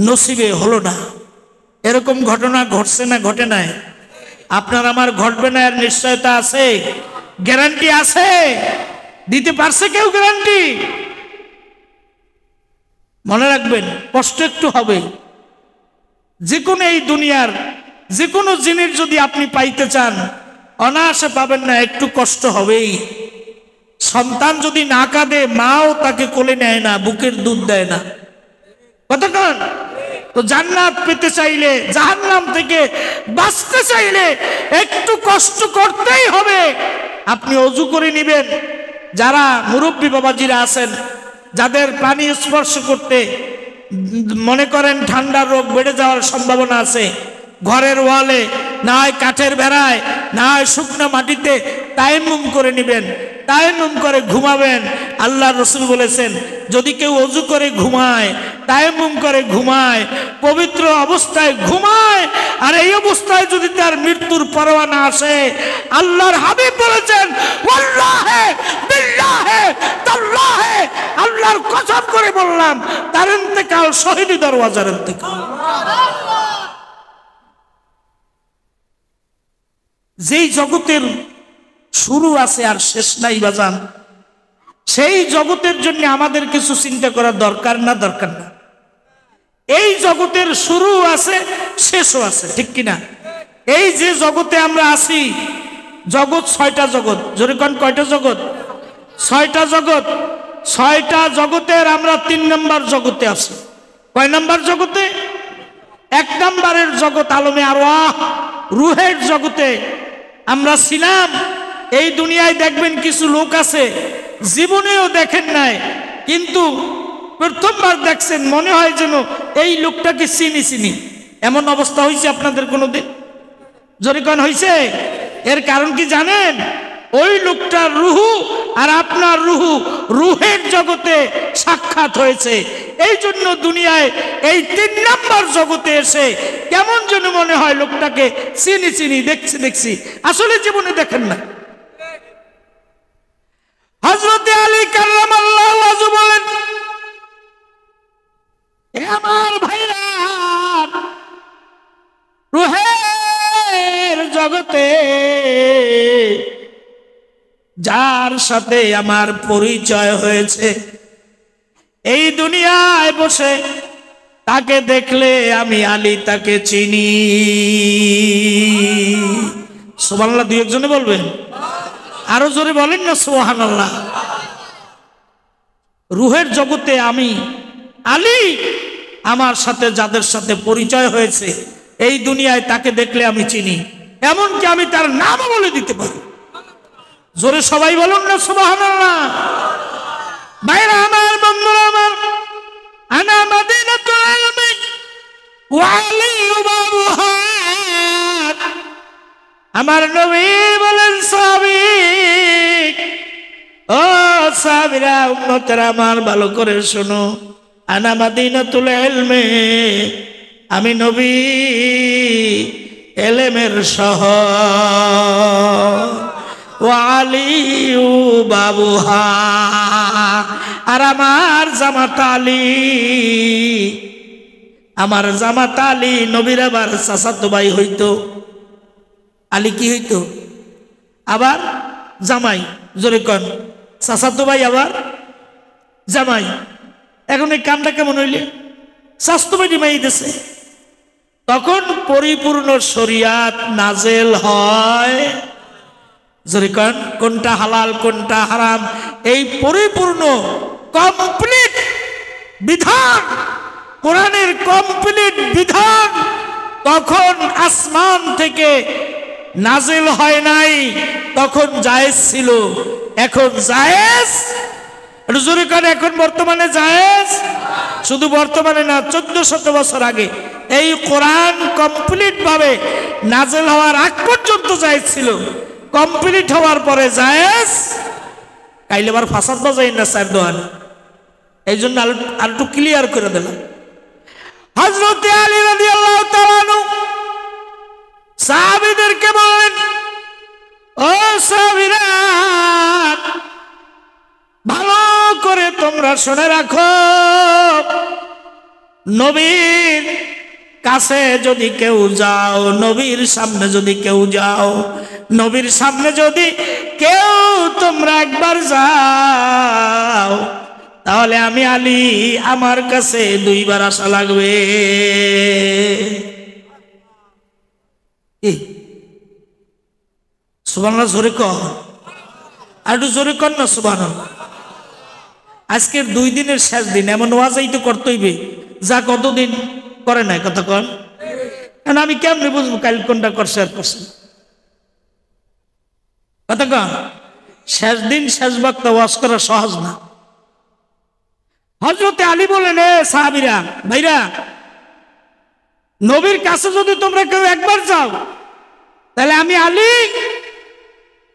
নসিবে হলো না। এরকম ঘটনা ঘটছে না ঘটে নাই? আপনার আমার ঘটবে না এর নিশ্চয়তা আছে? গ্যারান্টি আছে? দিতে পারছে কেউ গ্যারান্টি? মনে রাখবেন, কষ্ট একটু হবে। যে কোনো এই দুনিয়ার যে কোনো জিনিস যদি আপনি পাইতে চান, অনায়াসে পাবেন না, একটু কষ্ট হবেই। সন্তান যদি না কাঁদে, মাও তাকে কোলে নেয় না, বুকের দুধ দেয় না। কতক্ষণ? তো জান্নাত পেতে চাইলে, জাহান্নাম থেকে বাঁচতে চাইলে একটু কষ্ট করতেই হবে। আপনি অজু করে নেবেন। যারা মুরব্বী বাবাজিরা আছেন, যাদের পানি স্পর্শ করতে মনে করেন ঠান্ডার রোগ বেড়ে যাওয়ার সম্ভাবনা আছে, ঘরের ওয়ালে না হয় কাঠের বেড়ায়, না হয় শুকনো মাটিতে তায়াম্মুম করে নেবেন, তায়াম্মুম করে ঘুমাবেন। আল্লাহর রাসূল বলেছেন, যদি কেউ ওযু করে ঘুমায়, তায়াম্মুম করে ঘুমায়, পবিত্র অবস্থায় ঘুমায়, আর এই অবস্থায় যদি তার মৃত্যুর পরোয়া না আসে, আল্লাহর হাবিব বলেছেন, ওয়াল্লাহি বিল্লাহি তাল্লাহি, আল্লাহর কসম করে বললাম, তার ইন্তেকাল শহীদি দরওয়াজার ইন্তেকাল। যেই জগতের শুরু আছে আর শেষ নাই বাজান, সেই জগতের জন্য আমাদের কিছু চিন্তা করা দরকার না? দরকার না। এই জগতের শুরু আছে, শেষও আছে, ঠিক কিনা? এই যে জগতে আমরা আছি, জগৎ 6টা জগৎ। জোরে কোন কয়টা জগৎ? 6টা জগৎ। 6টা জগতের আমরা 3 নম্বর জগতে আছি। কয় নম্বর জগতে? 1 নম্বরের জগৎ আলমে আরওয়াহ, রুহের জগতে আমরা ছিলাম। এই দুনিয়ায় দেখবেন কিছু লোক আছে জীবনেও দেখেন নাই, কিন্তু প্রথমবার দেখছেন, মনে হয় যেন এই লোকটাকে চিনি চিনি। এমন অবস্থা হয়েছে আপনাদের কোনোদিন? জোরে কোন হয়েছে? এর কারণ কি জানেন? ওই লোকটার রুহু আর আপনার রুহু রুহের জগতে সাক্ষাৎ হয়েছে। এই জন্য দুনিয়ায় এই 3 নম্বর জগতে এসে কেমন যেন মনে হয় লোকটাকে চিনি চিনি, দেখছি দেখছি, আসলে জীবনে দেখেন না। হযরত আলী কাররামাল্লাহু ওয়াজহু বলেন, হে আমার ভাইরা, রুহের জগতে যার সাথে আমার পরিচয় হয়েছে, এই দুনিয়ায় বসে তাকে দেখলে আমি আলী তাকে চিনি। সুবহানাল্লাহ। 2 একজনে বলবেন, আরো জোরে বলেন না সুবহানাল্লাহ। রুহের জগতে আমি আলী, আমার সাথে যাদের সাথে পরিচয় হয়েছে, এই দুনিয়ায় তাকে দেখলে আমি চিনি, এমনকি আমি তার নামও বলে দিতে পারি। জোরে সবাই বলুন না সুবহানাল্লাহ। ভাইরা আমার, বন্ধুরা আমার, আনা মাদিনাতুল ইলমি ওয়া আলিয়্যু বাবুহা। আমার নবী বলেন, সাহাবী, ও সাহাবীরা, উম্মতেরা আমার, ভালো করে শোনো, আনা মাদিনাতুল ইলমি, আমি নবী ইলমের শহর, ওয়া আলিয়্যু বাবুহা, আর আমার জামাতা আলী, আমার জামাতা আলী নবীর আবার চাচাতো ভাই হইতো। আলী কি হইতো? আবার জামাই। জোরে কন, চাচাতো ভাই আবার জামাই। এখন এই কামটা কেমন হইলে? স্বাস্থ্য ভাই ডিমাই দিছে। তখন পরিপূর্ণ শরিয়াত নাজেল হয়। জোরে কন, কোনটা হালাল কোনটা হারাম, এই পরিপূর্ণ কমপ্লিট বিধান, কোরআনের কমপ্লিট বিধান তখন আসমান থেকে নাজিল হয় নাই, তখন জায়েজ ছিল। এখন জায়েজ, জোরে কন, এখন বর্তমানে জায়েজ। শুধু বর্তমানে না, 1400 বছর আগে এই কোরআন কমপ্লিট ভাবে নাজেল হওয়ার আগ পর্যন্ত জায়েজ ছিল। কমপ্লিট হওয়ার পরে জায়েজ, কাইলে আবার ফাসাদ বাজাই না স্যার দোয়ান। এই জন্য আর একটু ক্লিয়ার করে দিলাম। হযরত আলী রাদিয়াল্লাহু তাআলা আনহু সাহাবীদেরকে বললেন, ও সাহাবীরা, ভালো করে তোমরা শুনে রাখো, নবীর কাছে যদি কেউ যাও, নবীর সামনে যদি কেউ যাও, নবীর সামনে যদি কেউ তোমরা একবার যাও, তাহলে আমি আলী আমার কাছে 2 বার আসা লাগবে। সুবহানাল্লাহ, জোরে কর, আর একটু জোরে কর না সুবহানাল্লাহ। আজকের 2 দিনের শেষ দিন, এমন ওয়াজই তো করতে হইবে যা কতদিন করে নাই। কথা কন, আমি কেমনে বুঝবো কাল কোনটা করছে আর করছে? কথা কন, শেষ দিন শেষ বক্তা ওয়াজ করা সহজ না। হযরতে আলী বলেন, এ সাহাবীরা, ভাইরা, নবীর কাছে যদি তোমরা কেউ একবার যাও, তাহলে আমি আলী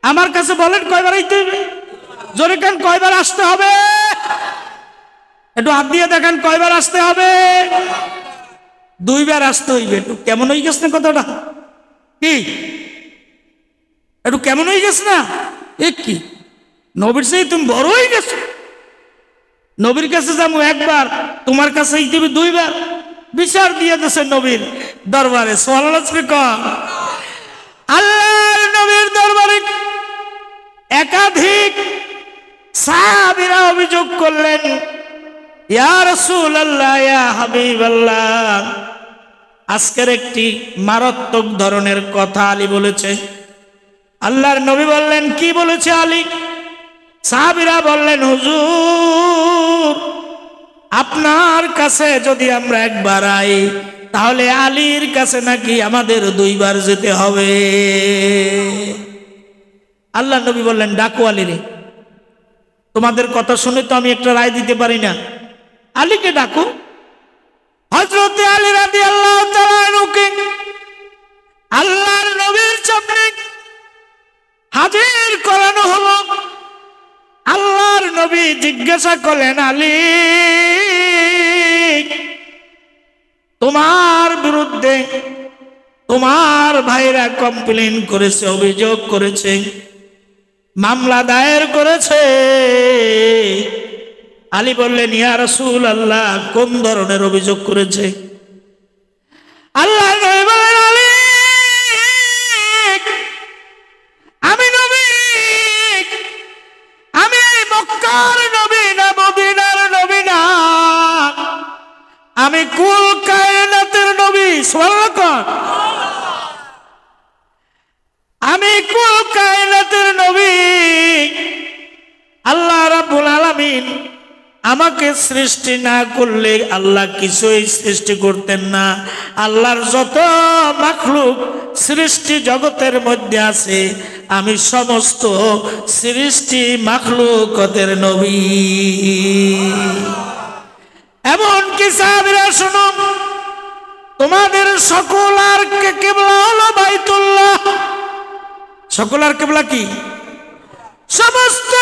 আমার কাছে বলেন কয়বার আইতে হবে? জোরে কান, কয়বার আসতে হবে? একটু হাত দিয়ে দেখান, কয়বার আসতে হবে? 2 বার আসতে হইবে। একটু কেমন হয়ে গেছে না কথাটা? কি একটু কেমন হয়ে গেছে না? কি নবীর সেই তুমি বড় হয়ে গেছো? নবীর কাছে যাবো একবার, তোমার কাছে তুমি 2 বার। বিচার দিয়ে দিয়েছে নবীর দরবারে। সুবহানাল্লাহ। আল্লাহর নবীর দরবারে একাধিক সাহাবীরা অভিযোগ করলেন, ইয়া রাসূলুল্লাহ, ইয়া হাবিবাল্লাহ, আজকের একটি মারাত্মক ধরনের কথা আলী বলেছে। আল্লাহর নবী বললেন, কি বলেছে আলী? সাহাবীরা বললেন, হুজুর, আপনার কাছে যদি আমরা একবার আই, তাহলে আলীর কাছে নাকি আমাদের 2 বার যেতে হবে। আল্লাহ নবী বললেন, ডাকো আলীরে। তোমাদের কথা শুনে তো আমি একটা রায় দিতে পারি না, আলীকে ডাকো। হযরত আলী রাদিয়াল্লাহু তাআলা আনহুকে আল্লাহর নবীর সামনে হাজির করানো হলো। আল্লাহর নবী জিজ্ঞাসা করলেন, আলী, তোমার বিরুদ্ধে তোমার ভাইরা কমপ্লেইন করেছে, অভিযোগ করেছে, মামলা দায়ের করেছে। আলী বললেন, ইয়া রাসূলুল্লাহ, কোন ধরনের অভিযোগ করেছে? আল্লাহ নবী বললেন, আলী, আমি নবী, আমি মক্কার নবী না, মদিনার নবী না, আমি কুল কায়নাতের নবী। সুবহানাল্লাহ। আমি কুল কায়নাতের নবী। আল্লাহ রাব্বুল আলামিন আমাকে সৃষ্টি না করলে আল্লাহ কিছুই সৃষ্টি করতেন না। আল্লাহর যত মাখলুক সৃষ্টি জগতের মধ্যে আছে, আমি সমস্ত সৃষ্টি মাখলুকতের নবী। এমনকি সাহাবীরা শুনো, তোমাদের সকলার কিবলা হলো বাইতুল্লাহ। সকলার কিবলা কি? সমস্ত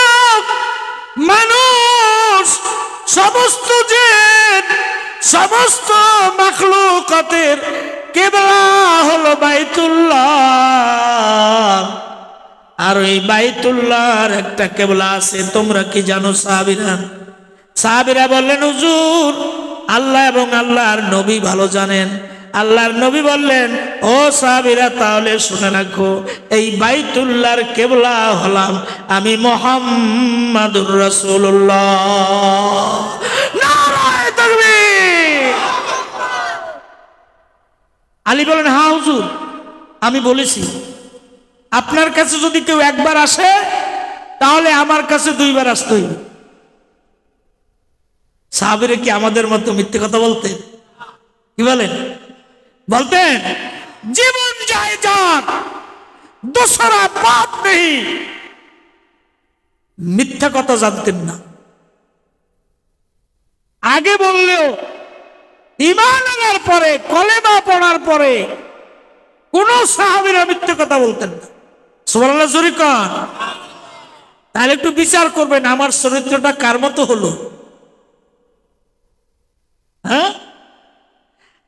মানুষ, সমস্ত জিন, সমস্ত মাখলুকাতের কিবলা হলো বাইতুল্লাহ। আর এই বাইতুল্লাহর একটা কিবলা আছে, তোমরা কি জানো সাহাবীরা? সাহাবীরা বললেন, হুজুর, আল্লাহ এবং আল্লাহর নবী ভালো জানেন। আল্লাহর নবী বললেন, ও সাহাবীরা, তাহলে শুনে রাখো, এই বাইতুল্লাহর কিবলা হলাম আমি মুহাম্মাদুর রাসূলুল্লাহ। নারায়ে তাকবীর। আলী বলেন, হ্যাঁ হুজুর, আমি বলেছি আপনার কাছে যদি কেউ একবার আসে, তাহলে আমার কাছে 2 বার আসতে হইবে। সাহাবীরা কি আমাদের মতো মিথ্যে কথা বলতেন? কি বলেন? বলতেন জীবন যায় যাক, दूसरा बात नहीं। মিথ্যা কথা জানতেন না। আগে বললেও ঈমান আনার পরে, কলেমা পড়ার পরে কোন সাহাবীরা মিথ্যে কথা বলতেন না। সুবহানাল্লাহ জোরে কোন। তাহলে একটু বিচার করবেন আমার চরিত্রটা কার মতো হলো। হ্যাঁ,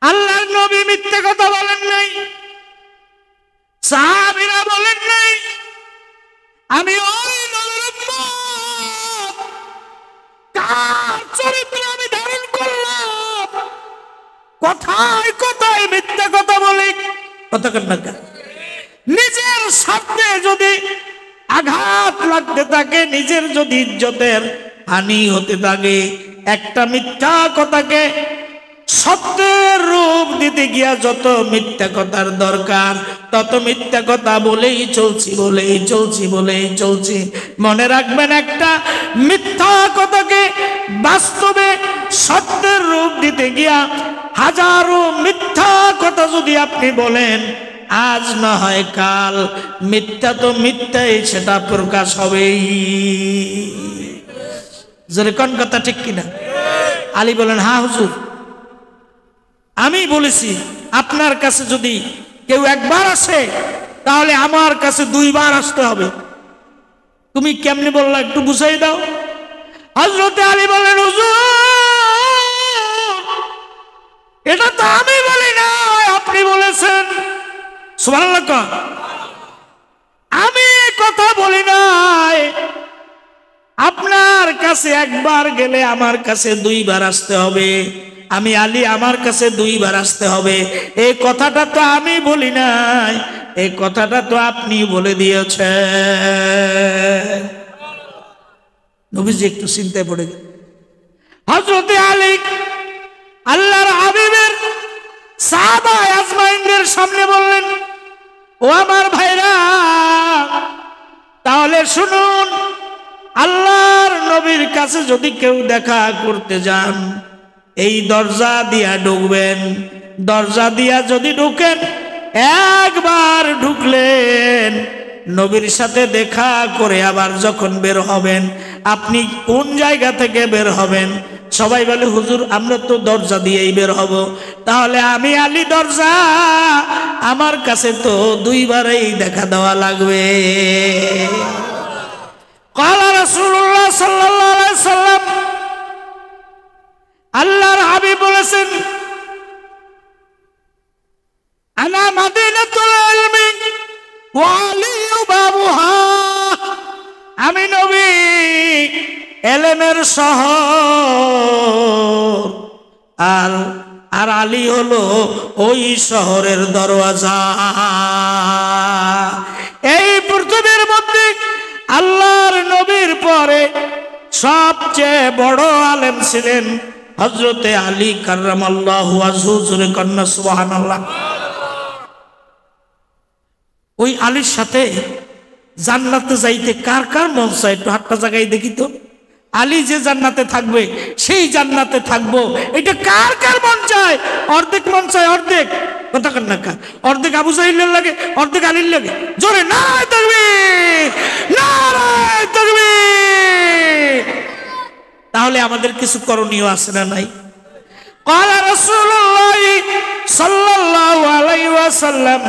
আল্লাহর নবী মিথ্যে কথা বলেন নাই, সাহাবীরা বলেন নাই। আমি ওই নবীর উম্মত, কার চরিত্র আমি ধারণ করলাম, কথায় কথায় মিথ্যে কথা বলি, কথা কেন না, নিজের স্বার্থে যদি আঘাত লাগতে থাকে, নিজের যদি ইজ্জতের হানি হতে থাকে, একটা মিথ্যা কথাকে সত্যের রূপ দিতে গিয়া যত মিথ্যা কথার দরকার তত মিথ্যা কথা বলেই চলছি। মনে রাখবেন, একটা মিথ্যা কথাকে বাস্তবে সত্যের রূপ দিতে গিয়া হাজারো মিথ্যা কথা যদি আপনি বলেন, আজ না হয় কাল মিথ্যা তো মিথ্যাই, সেটা প্রকাশ হবেই। জোরে কোন কথা ঠিক কিনা? আলী বলেন, হ্যাঁ হুজুর, আমি বলেছি আপনার কাছে যদি কেউ একবার আসে তাহলে আমার কাছে 2 বার আসতে হবে। তুমি কেমনে বললা একটু বুঝাই দাও। হযরত আলী বলেন, হুজুর এটা তো আমি বলি না, আপনি বলেছেন। সুবহানাল্লাহ। আমি কথা বলি নাই, আপনার কাছে একবার গেলে আমার কাছে 2 বার আসতে হবে। আমি আলী, আমার কাছে 2 বার আসতে হবে। এই কথাটা তো আমি বলি নাই, এই কথাটা তো আপনি বলে দিয়েছেন। নবীজি একটু চিন্তায় পড়ে গেল। হযরত আলী আল্লাহর হাবিবের সাহাবা আজমাইনদের সামনে বললেন, ও আমার ভাইরা, তাহলে শুনুন, আল্লাহর নবীর কাছে যদি কেউ দেখা করতে যান, এই দরজা দিয়া ঢুকবেন। দরজা দিয়া যদি ঢুকেন, একবার ঢুকলেন, নবীর সাথে দেখা করে আবার যখন বের হবেন, আপনি কোন জায়গা থেকে বের হবেন? সবাই বলে, হুজুর আমরা তো দরজা দিয়েই বের হব। তাহলে আমি আলী দরজা, আমার কাছে তো 2 বারেই দেখা দেওয়া লাগবে। ক্বালা রাসূলুল্লাহ সাল্লাল্লাহু আলাইহি সাল্লাম, আল্লাহর হাবিব বলেছেন, আনা মাদিনাতুল ইলমি ওয়া আলিয়্যু বাবুহা, আমি নবী এলেমের শহর, আর আলী হলো ওই শহরের দরওয়াজা। এই পৃথিবীর মধ্যে আল্লাহর নবীর পরে সবচেয়ে বড় আলেম ছিলেন হযরতে আলী কাররামাল্লাহু ওয়াজহু। জোরে কন্না সুবহানাল্লাহ। ওই আলীর সাথে জান্নাতে যাইতে কার কার মন চায়? একটু হাতটা জায়গায় দেখি তো। আলী যে জান্নাতে থাকবে, সেই জান্নাতে থাকবো, এটা কার কার মন চায়? অর্ধেক মন চায়, অর্ধেক, কথা কার না কার, অর্ধেক আবু জাহিলের লাগে, অর্ধেক আলীর লাগে। জোরে নারায়ে তাকবীর, নারায়ে তাকবীর। তাহলে আমাদের কিছু করণীয় আছে না নাই? ক্বালা রাসূলুল্লাহ সাল্লাল্লাহু আলাইহি ওয়াসাল্লাম,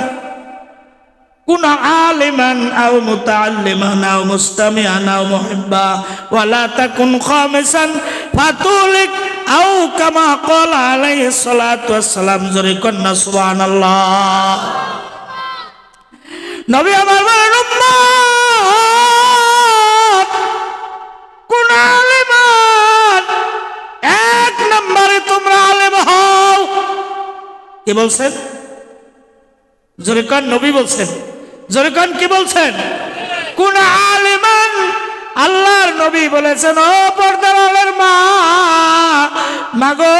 কুন আলিমান আও মুতাআল্লিমান আও মুস্তামিআন আও মুহিব্বা ওয়া লা তাকুন খামিসান ফাতুলিক আও কামা ক্বালা আলাইহিস সালাতু ওয়াস সালাম। জোরে কন্না সুবহানাল্লাহ। নবী আমার বলেন, উম্মত কুন আলিমান, 1 নম্বরে তোমরা আলেম হও। কি বলছেন? জোরে কোন? নবী বলছেন। জোরে কোন? কি বলছেন? কোন আলিমান, আল্লাহর নবী বলেছেন, ও পর্দার আলের মা, মাগো,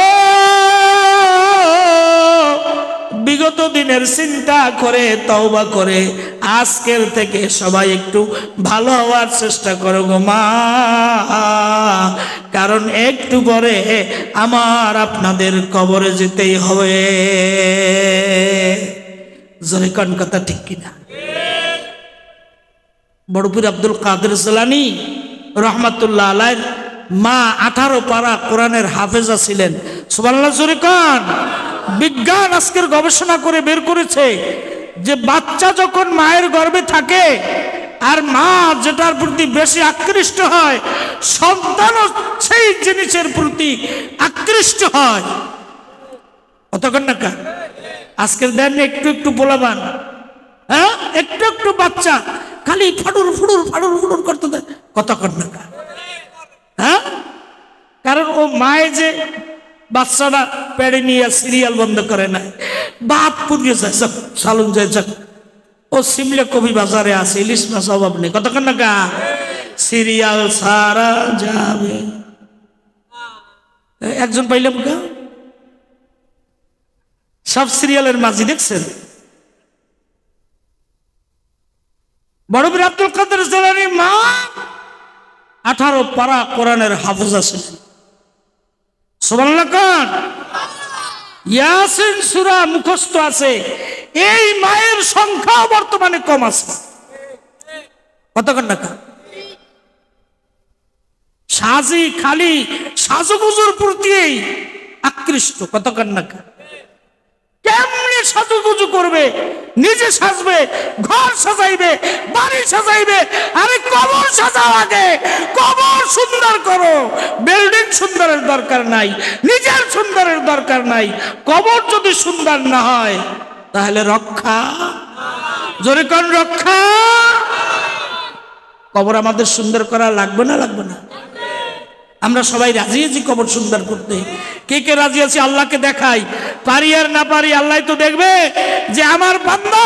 বিগত দিনের চিন্তা করে তওবা করে আজকের থেকে সবাই একটু ভালো হওয়ার চেষ্টা করো গো মা, কারণ একটু পরে আমার আপনাদের কবরে যেতেই হবে। জোরে কোন কথা ঠিক কিনা? বড় পীর আব্দুল কাদের জিলানী রহমাতুল্লাহ আলাইহির মা 18 পারা কোরআনের হাফেজা ছিলেন। সুবহানাল্লাহ জোরে কোন। বিজ্ঞান আজকের গবেষণা করে বের করেছে যে বাচ্চা যখন মায়ের গর্ভে থাকে আর মা যেটার প্রতি বেশি আকৃষ্ট হয়, সন্তানও সেই জিনিসের প্রতি আকৃষ্ট হয়। কতক্ষণ না কা আজকের দেন একটু একটু পোলাবান, হ্যাঁ একটু একটু বাচ্চা খালি ফাড়ুর ফুড়ুর ফাড়ুর ফুড়ুর করতে দেয়। কতক্ষণ না কা হ্যাঁ, কারণ ও মায়ে যে বাচ্চাটা পেড়ে নিয়ে সিরিয়াল বন্ধ করে না, বাপ পুড়িয়ে যায় সালুন যায় যাক। ও সিমলে কবি বাজারে আছে, ইলিশ মাছ অভাব নেই। কতক্ষণ না কা সিরিয়াল সারা যাবে। একজন পাইলাম কা সব সিরিয়ালের মাঝি দেখছেন। বড় বীর আব্দুল কাদের জিলানীর মা 18 পারা কোরআনের হাফেজা ছিলেন। সুবহানাল্লাহ কোন। ইয়াসিন সূরা মুখস্থ আছে। এই মায়ের সংখ্যা বর্তমানে কম আছে। কতক্ষণ না সাজি খালি সাজুগুজুর প্রতি আকৃষ্ট। কতক্ষণ না কেমনি সাজুগুজু করবে, নিজে সাজবে, ঘর সাজাইবে, বাড়ি সাজাইবে। আরে কবর সাজাও আগে, কবর সুন্দর করো। বিল্ডিং সুন্দরের দরকার নাই, নিজের সুন্দরের দরকার নাই। কবর যদি সুন্দর না হয় তাহলে রক্ষা, জোরে কোন রক্ষা। কবর আমাদের সুন্দর করা লাগবে না লাগবে না? আমরা সবাই রাজি আছি কবর সুন্দর করতে। কে কে রাজি আছি আল্লাহকে দেখাই। পারি আর না পারি আল্লাহ তো দেখবে যে আমার বান্দা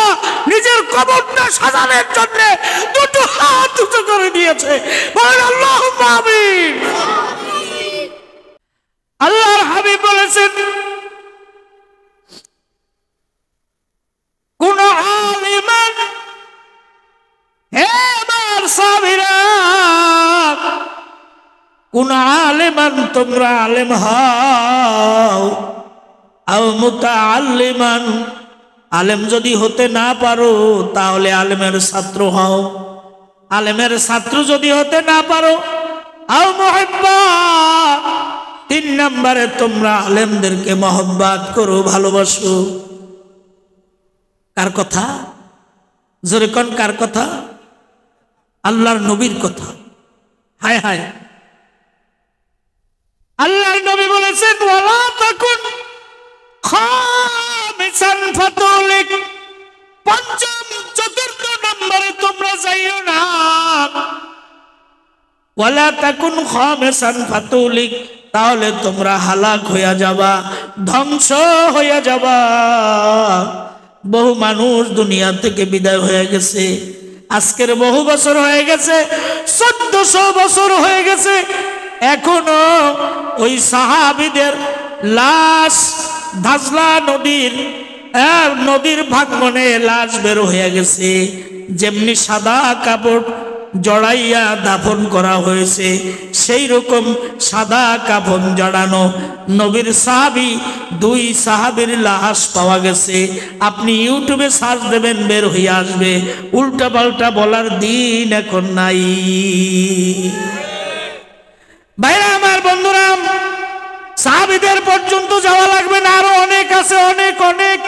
নিজের কবরটা সাজানোর জন্য দুটো হাত দুটো করে দিয়েছে। বলেন আল্লাহুম্মা আমিন। আল্লাহর হাবিব বলেছেন কোন আলিমান, হে আমার সাহাবীরা, কোন আলেমান তোমরা আলেম হও, আও মুতাআল্লিমান, আলেম যদি হতে না পারো তাহলে আলেমের ছাত্র হও। আলেমের ছাত্র যদি হতে না পারো, আও মুহিব্বা, 3 নম্বরে তোমরা আলেমদেরকে মহব্বত করো, ভালোবাসো। কার কথা? জোরে কোন কার কথা? আল্লাহর নবীর কথা। হায় হায়, আল্লাহর নবী বলেছেন ওয়ালা তাকুন খামিসান ফাতুলিক, 5ম 4র্থ নম্বরে তোমরা যাইও না। ওয়ালা তাকুন খামিসান ফাতুলিক, তাহলে তোমরা হালাক হইয়া যাবা, ধ্বংস হইয়া যাবা। বহু মানুষ দুনিয়া থেকে বিদায় হয়ে গেছে। আজকের বহু বছর হয়ে গেছে, 1400 বছর হয়ে গেছে, এখনো ওই সাহাবীদের লাশ ধাজলা নদীর ভাঙনে লাশ বের হয়ে গেছে। যেমনি সাদা কাপড় জড়াইয়া দাফন করা হয়েছে, সেই রকম সাদা কাফন জড়ানো নবীর সাহাবী 2 সাহাবীর লাশ পাওয়া গেছে। আপনি ইউটিউবে সার্চ দেবেন, বের হয়ে আসবে। উল্টা পাল্টা বলার দিন এখন নাই। ভাইরা আমার, বন্ধুরা, সাহাবীদের পর্যন্ত যাওয়া লাগবে না, আরো অনেক আছে, অনেক অনেক।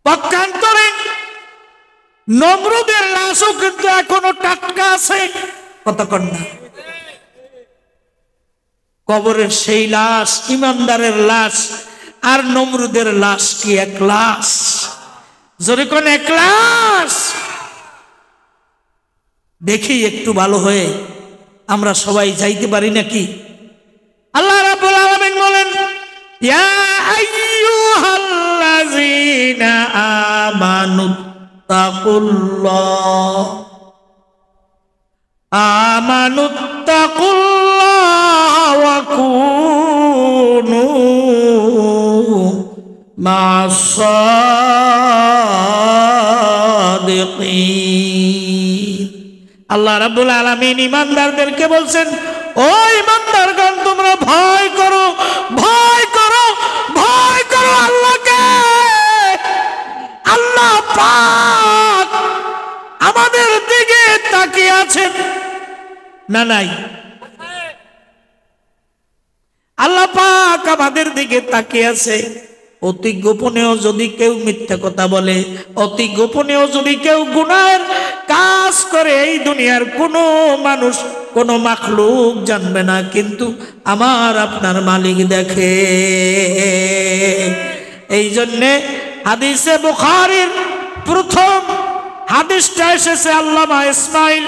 পক্ষান্তরে নমরুদের লাশও কিন্তু এখনো টাটকা আছে। কতক্ষণ না কবরের সেই লাশ, ইমানদারের লাশ আর নমরুদের লাশ কি এক লাশ? জোরে কোন এক লাশ? দেখি একটু ভালো হয়ে আমরা সবাই যাইতে পারি নাকি? আল্লাহ রাব্বুল আলামিন বলেন ইয়া আইয়ুহাল্লাযীনা আমানুত্তাকুল্লাহ ওয়া কুনু মা'আস সাদিকিন। আল্লাহ রাব্বুল আলামিন ইমানদারদেরকে বলছেন, ও ইমানদারগণ, তোমরা ভয় করো, ভয় করো, ভয় করো আল্লাহকে। আল্লাহ পাক আমাদের দিকে তাকিয়ে আছেন। না নাই? আল্লাহ পাক আমাদের দিকে তাকিয়ে আছে। অতি গোপনেও যদি কেউ মিথ্যা কথা বলে, অতি গোপনেও যদি কেউ গুনাহের কাজ করে, এই দুনিয়ার কোনো মানুষ কোনো মাখলুক জানবে না, কিন্তু আমার আপনার মালিক দেখে। এই জন্যে হাদিসে বুখারীর প্রথম হাদিসটা এসেছে, আল্লামা ইসমাইল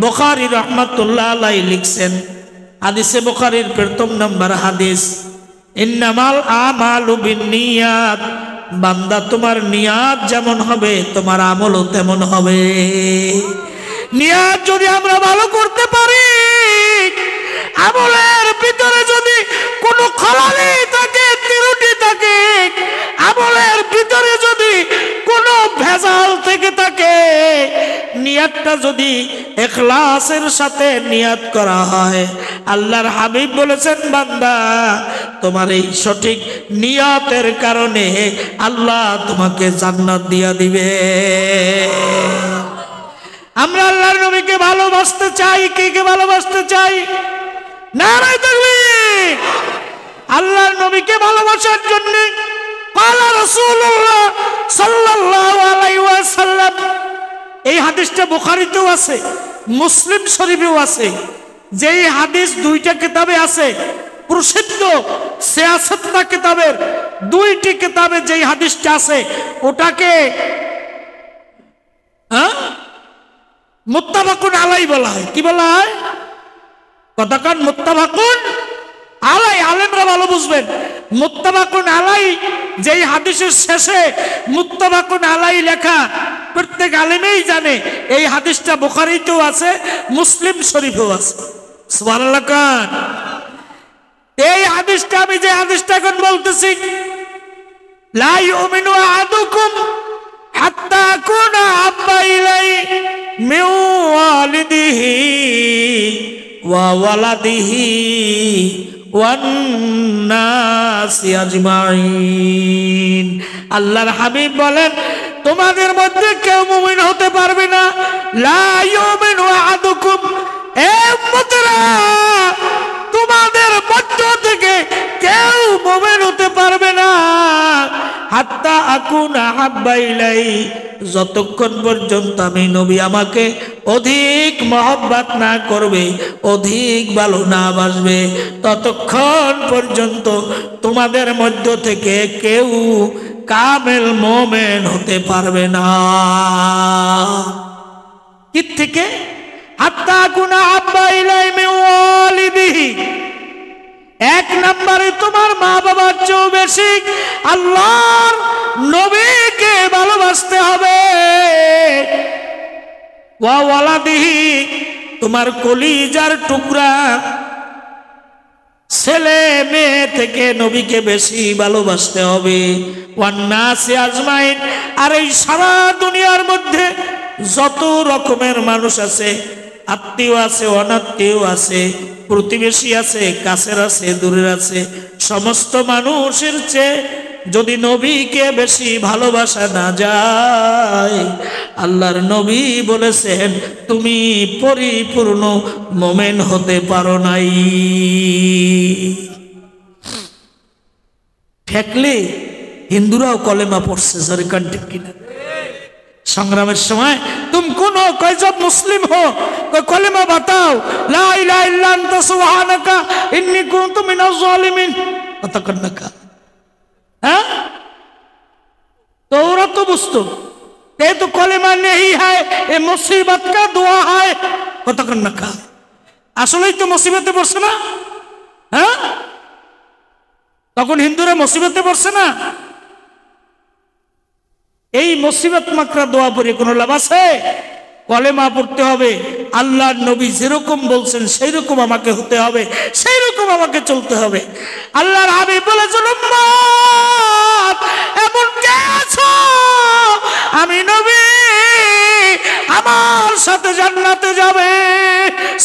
বুখারী রাহমাতুল্লাহ আলাইহি লিখছেন, হাদিসে বুখারীর প্রথম নম্বর হাদিস, ইন্নামাল আমালু বিন্নিয়াত, বান্দা তোমার নিয়াত যেমন হবে তোমার আমলও তেমন হবে। নিয়াত যদি আমরা ভালো করতে পারি, আমলের ভিতরে যদি কোনো খলালি থাকে, ত্রুটি থাকে, আমলের ভিতরে যদি কোনো ভেজাল থেকে থাকে, নিয়াতটা যদি ইখলাসের সাথে নিয়াত করা হয়, আল্লাহর হাবিব বলেছেন, বান্দা তোমার এই সঠিক নিয়াতের কারণে আল্লাহ তোমাকে জান্নাত দিয়া দিবে। আমরা আল্লাহর নবীকে ভালোবাসতে চাই। কে কে ভালোবাসতে চাই? নারে তাকবীর। আল্লাহর নবীকে ভালোবাসার জন্য ক্বালা রাসূলুল্লাহ সাল্লাল্লাহু আলাইহি ওয়াসাল্লাম, এই হাদিসটা বুখারীতেও আছে, মুসলিম শরীফেও আছে। যেই হাদিস দুইটা কিতাবে আছে, প্রসিদ্ধ 66টা কিতাবের দুইটি কিতাবে যেই হাদিসটা আছে, ওটাকে মুত্তাফাকুন আলাই বলা হয়। কি বলা হয়? কথাকান মুত্তাফাকুন আলাই, আলেমরা ভালো বুঝবেন। মুত্তাফাকুন আলাই, যেই হাদিসের শেষে মুত্তাফাকুন আলাই লেখা, প্রত্যেক আলেমেই জানে এই হাদিসটা বুখারীতেও আছে, মুসলিম শরীফেও আছে। সুবহানাল্লাহ কান। এই হাদিসটা, আমি যে হাদিসটা এখন বলতেছি, লা ইউমিনু আহাদুকুম হাত্তা আকুনা আহাব্বা ইলাইহি মিন ওয়ালিদিহি ওয়া ওয়ালাদিহি ওয়ান নাসি আজমাইন। আল্লাহর হাবিব বলেন, তোমাদের মধ্যে কেউ মুমিন হতে পারবে না। লা ইউমিনু আহাদুকুম, এ উম্মতেরা, তোমাদের মধ্য থেকে কেউ মুমিন হতে পারবে না হাত্তা আকুনা আহাব্বা ইলাইহি, যতক্ষণ পর্যন্ত আমি নবী আমাকে অধিক মহব্বত না করবে, অধিক ভালো না বাসবে, ততক্ষণ পর্যন্ত তোমাদের মধ্য থেকে কেউ কামেল মুমিন হতে পারবে না। কি থেকে? হাত্তা আকুনা আহাব্বা ইলাইহি মিন ওয়ালিদিহি, এক নম্বরে তোমার মা বাবার চেয়েও বেশি আল্লাহর নবীকে ভালোবাসতে হবে। ওয়া ওয়ালাদিহি, তোমার কলিজার টুকরা ছেলে মেয়ে থেকে নবীকে বেশি ভালোবাসতে হবে। ওয়ান নাসি আজমাইন, আর এই সারা দুনিয়ার মধ্যে যত রকমের মানুষ আছে, আত্মীয় আছে, অনাত্মীয় আছে, প্রতিবেশী আছে, কাছের আছে, দূরের আছে, সমস্ত মানুষের চেয়ে যদি নবীকে বেশি ভালোবাসা না যায়, আল্লাহর নবী বলেছেন তুমি পরিপূর্ণ মুমিন হতে পারো নাই। ঠেকলে হিন্দুরাও কলেমা পড়ছে, সরকার ঠিক কিনা? সংগ্রামের সময় तुम कौन हो? कोई जब मुस्लिम हो कोई कलेमा बताओ, ला इलाहा इल्ला अंता सुब्हानका इन्नी कुन्तु मिनज़ ज़ालिमीन, कतकन्ना का। हाँ, तो औरत तो बुझतो, ये तो कलेमा नहीं है, ये मुसीबत का दुआ है, कतकन्ना का। আসলেই তো মুসিবতে পড়ছে না? হ্যাঁ, তখন হিন্দুরা মুসিবতে পড়ছে না? এই মুসিবত মাকরা দোয়া পড়ে কোনো লাভ আছে? কলেমা পড়তে হবে, আল্লাহর নবী যেরকম বলছেন সেই রকম আমাকে হতে হবে, সেই রকম আমাকে চলতে হবে। আল্লাহর হাবিব বলেছেন, উম্মত এমন কে আছো আমি নবী আমার সাথে জান্নাতে যাবে?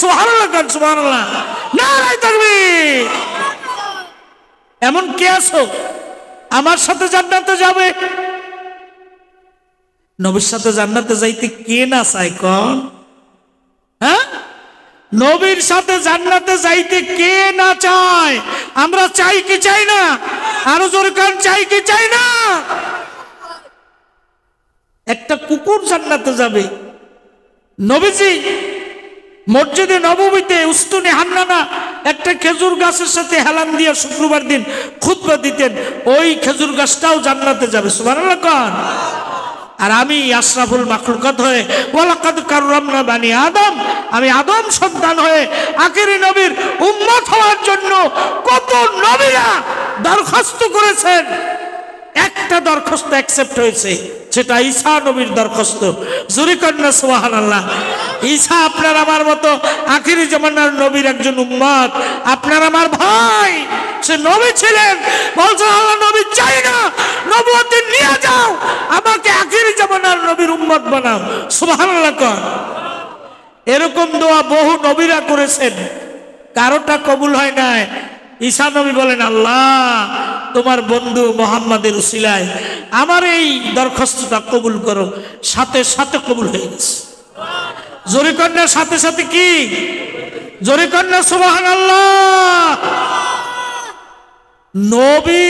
সুবহানাল্লাহ, সুবহানাল্লাহ, নারায়ে তাকবীর। এমন কে আছো আমার সাথে জান্নাতে যাবে? নবীর সাথে জান্নাতে যাইতে কে না চায় কোন? হ্যাঁ, নবীর সাথে জান্নাতে যাইতে কে না চায়? আমরা চাই কি চাই না? আরো জোরে কান, চাই কি চাই না? একটা কুকুর জান্নাতে যাবে। নবীজি মসজিদে নববীতে উস্তুনে হান্নানা একটা খেজুর গাছের সাথে হেলান দিয়ে শুক্রবার দিন খুতবা দিতেন, ওই খেজুর গাছটাও জান্নাতে যাবে। সুবহানাল্লাহ কান। আর আমি আশরাফুল মাখলুকাত হয়ে ওয়ালাকাদ কাররামনা বানি আদম, আমি আদম সন্তান হয়ে আখিরি নবীর উম্মত হওয়ার জন্য কত নবীরা দরখাস্ত করেছেন, একটা দরখাস্ত অ্যাকসেপ্ট হয়েছে, সেটা ঈসা নবীর দরখাস্ত। জোরে কন্যা সুবহানাল্লাহ। ঈসা আপনার আমার মতো আখিরি জামানার নবীর একজন উম্মত, আপনার আমার ভাই। সে নবী ছিলেন, বলছেন আল্লাহ নবী চাই না, নবুয়ত নিয়ে যাও, আমাকে আখিরি জামানার নবীর উম্মত বানাও। সুবহানাল্লাহ কর। এরকম দোয়া বহু নবীরা করেছেন, কারোটা কবুল হয় নাই। ঈসা নবী বলেন, আল্লাহ তোমার বন্ধু মুহাম্মাদের উসিলায় আমার এই দরখাস্তটা কবুল করো। সাথে সাথে কবুল হয়ে গেছে। জোরে কন্যার সাথে সাথে কি? জোরে কন্যা সুবহানাল্লাহ। নবী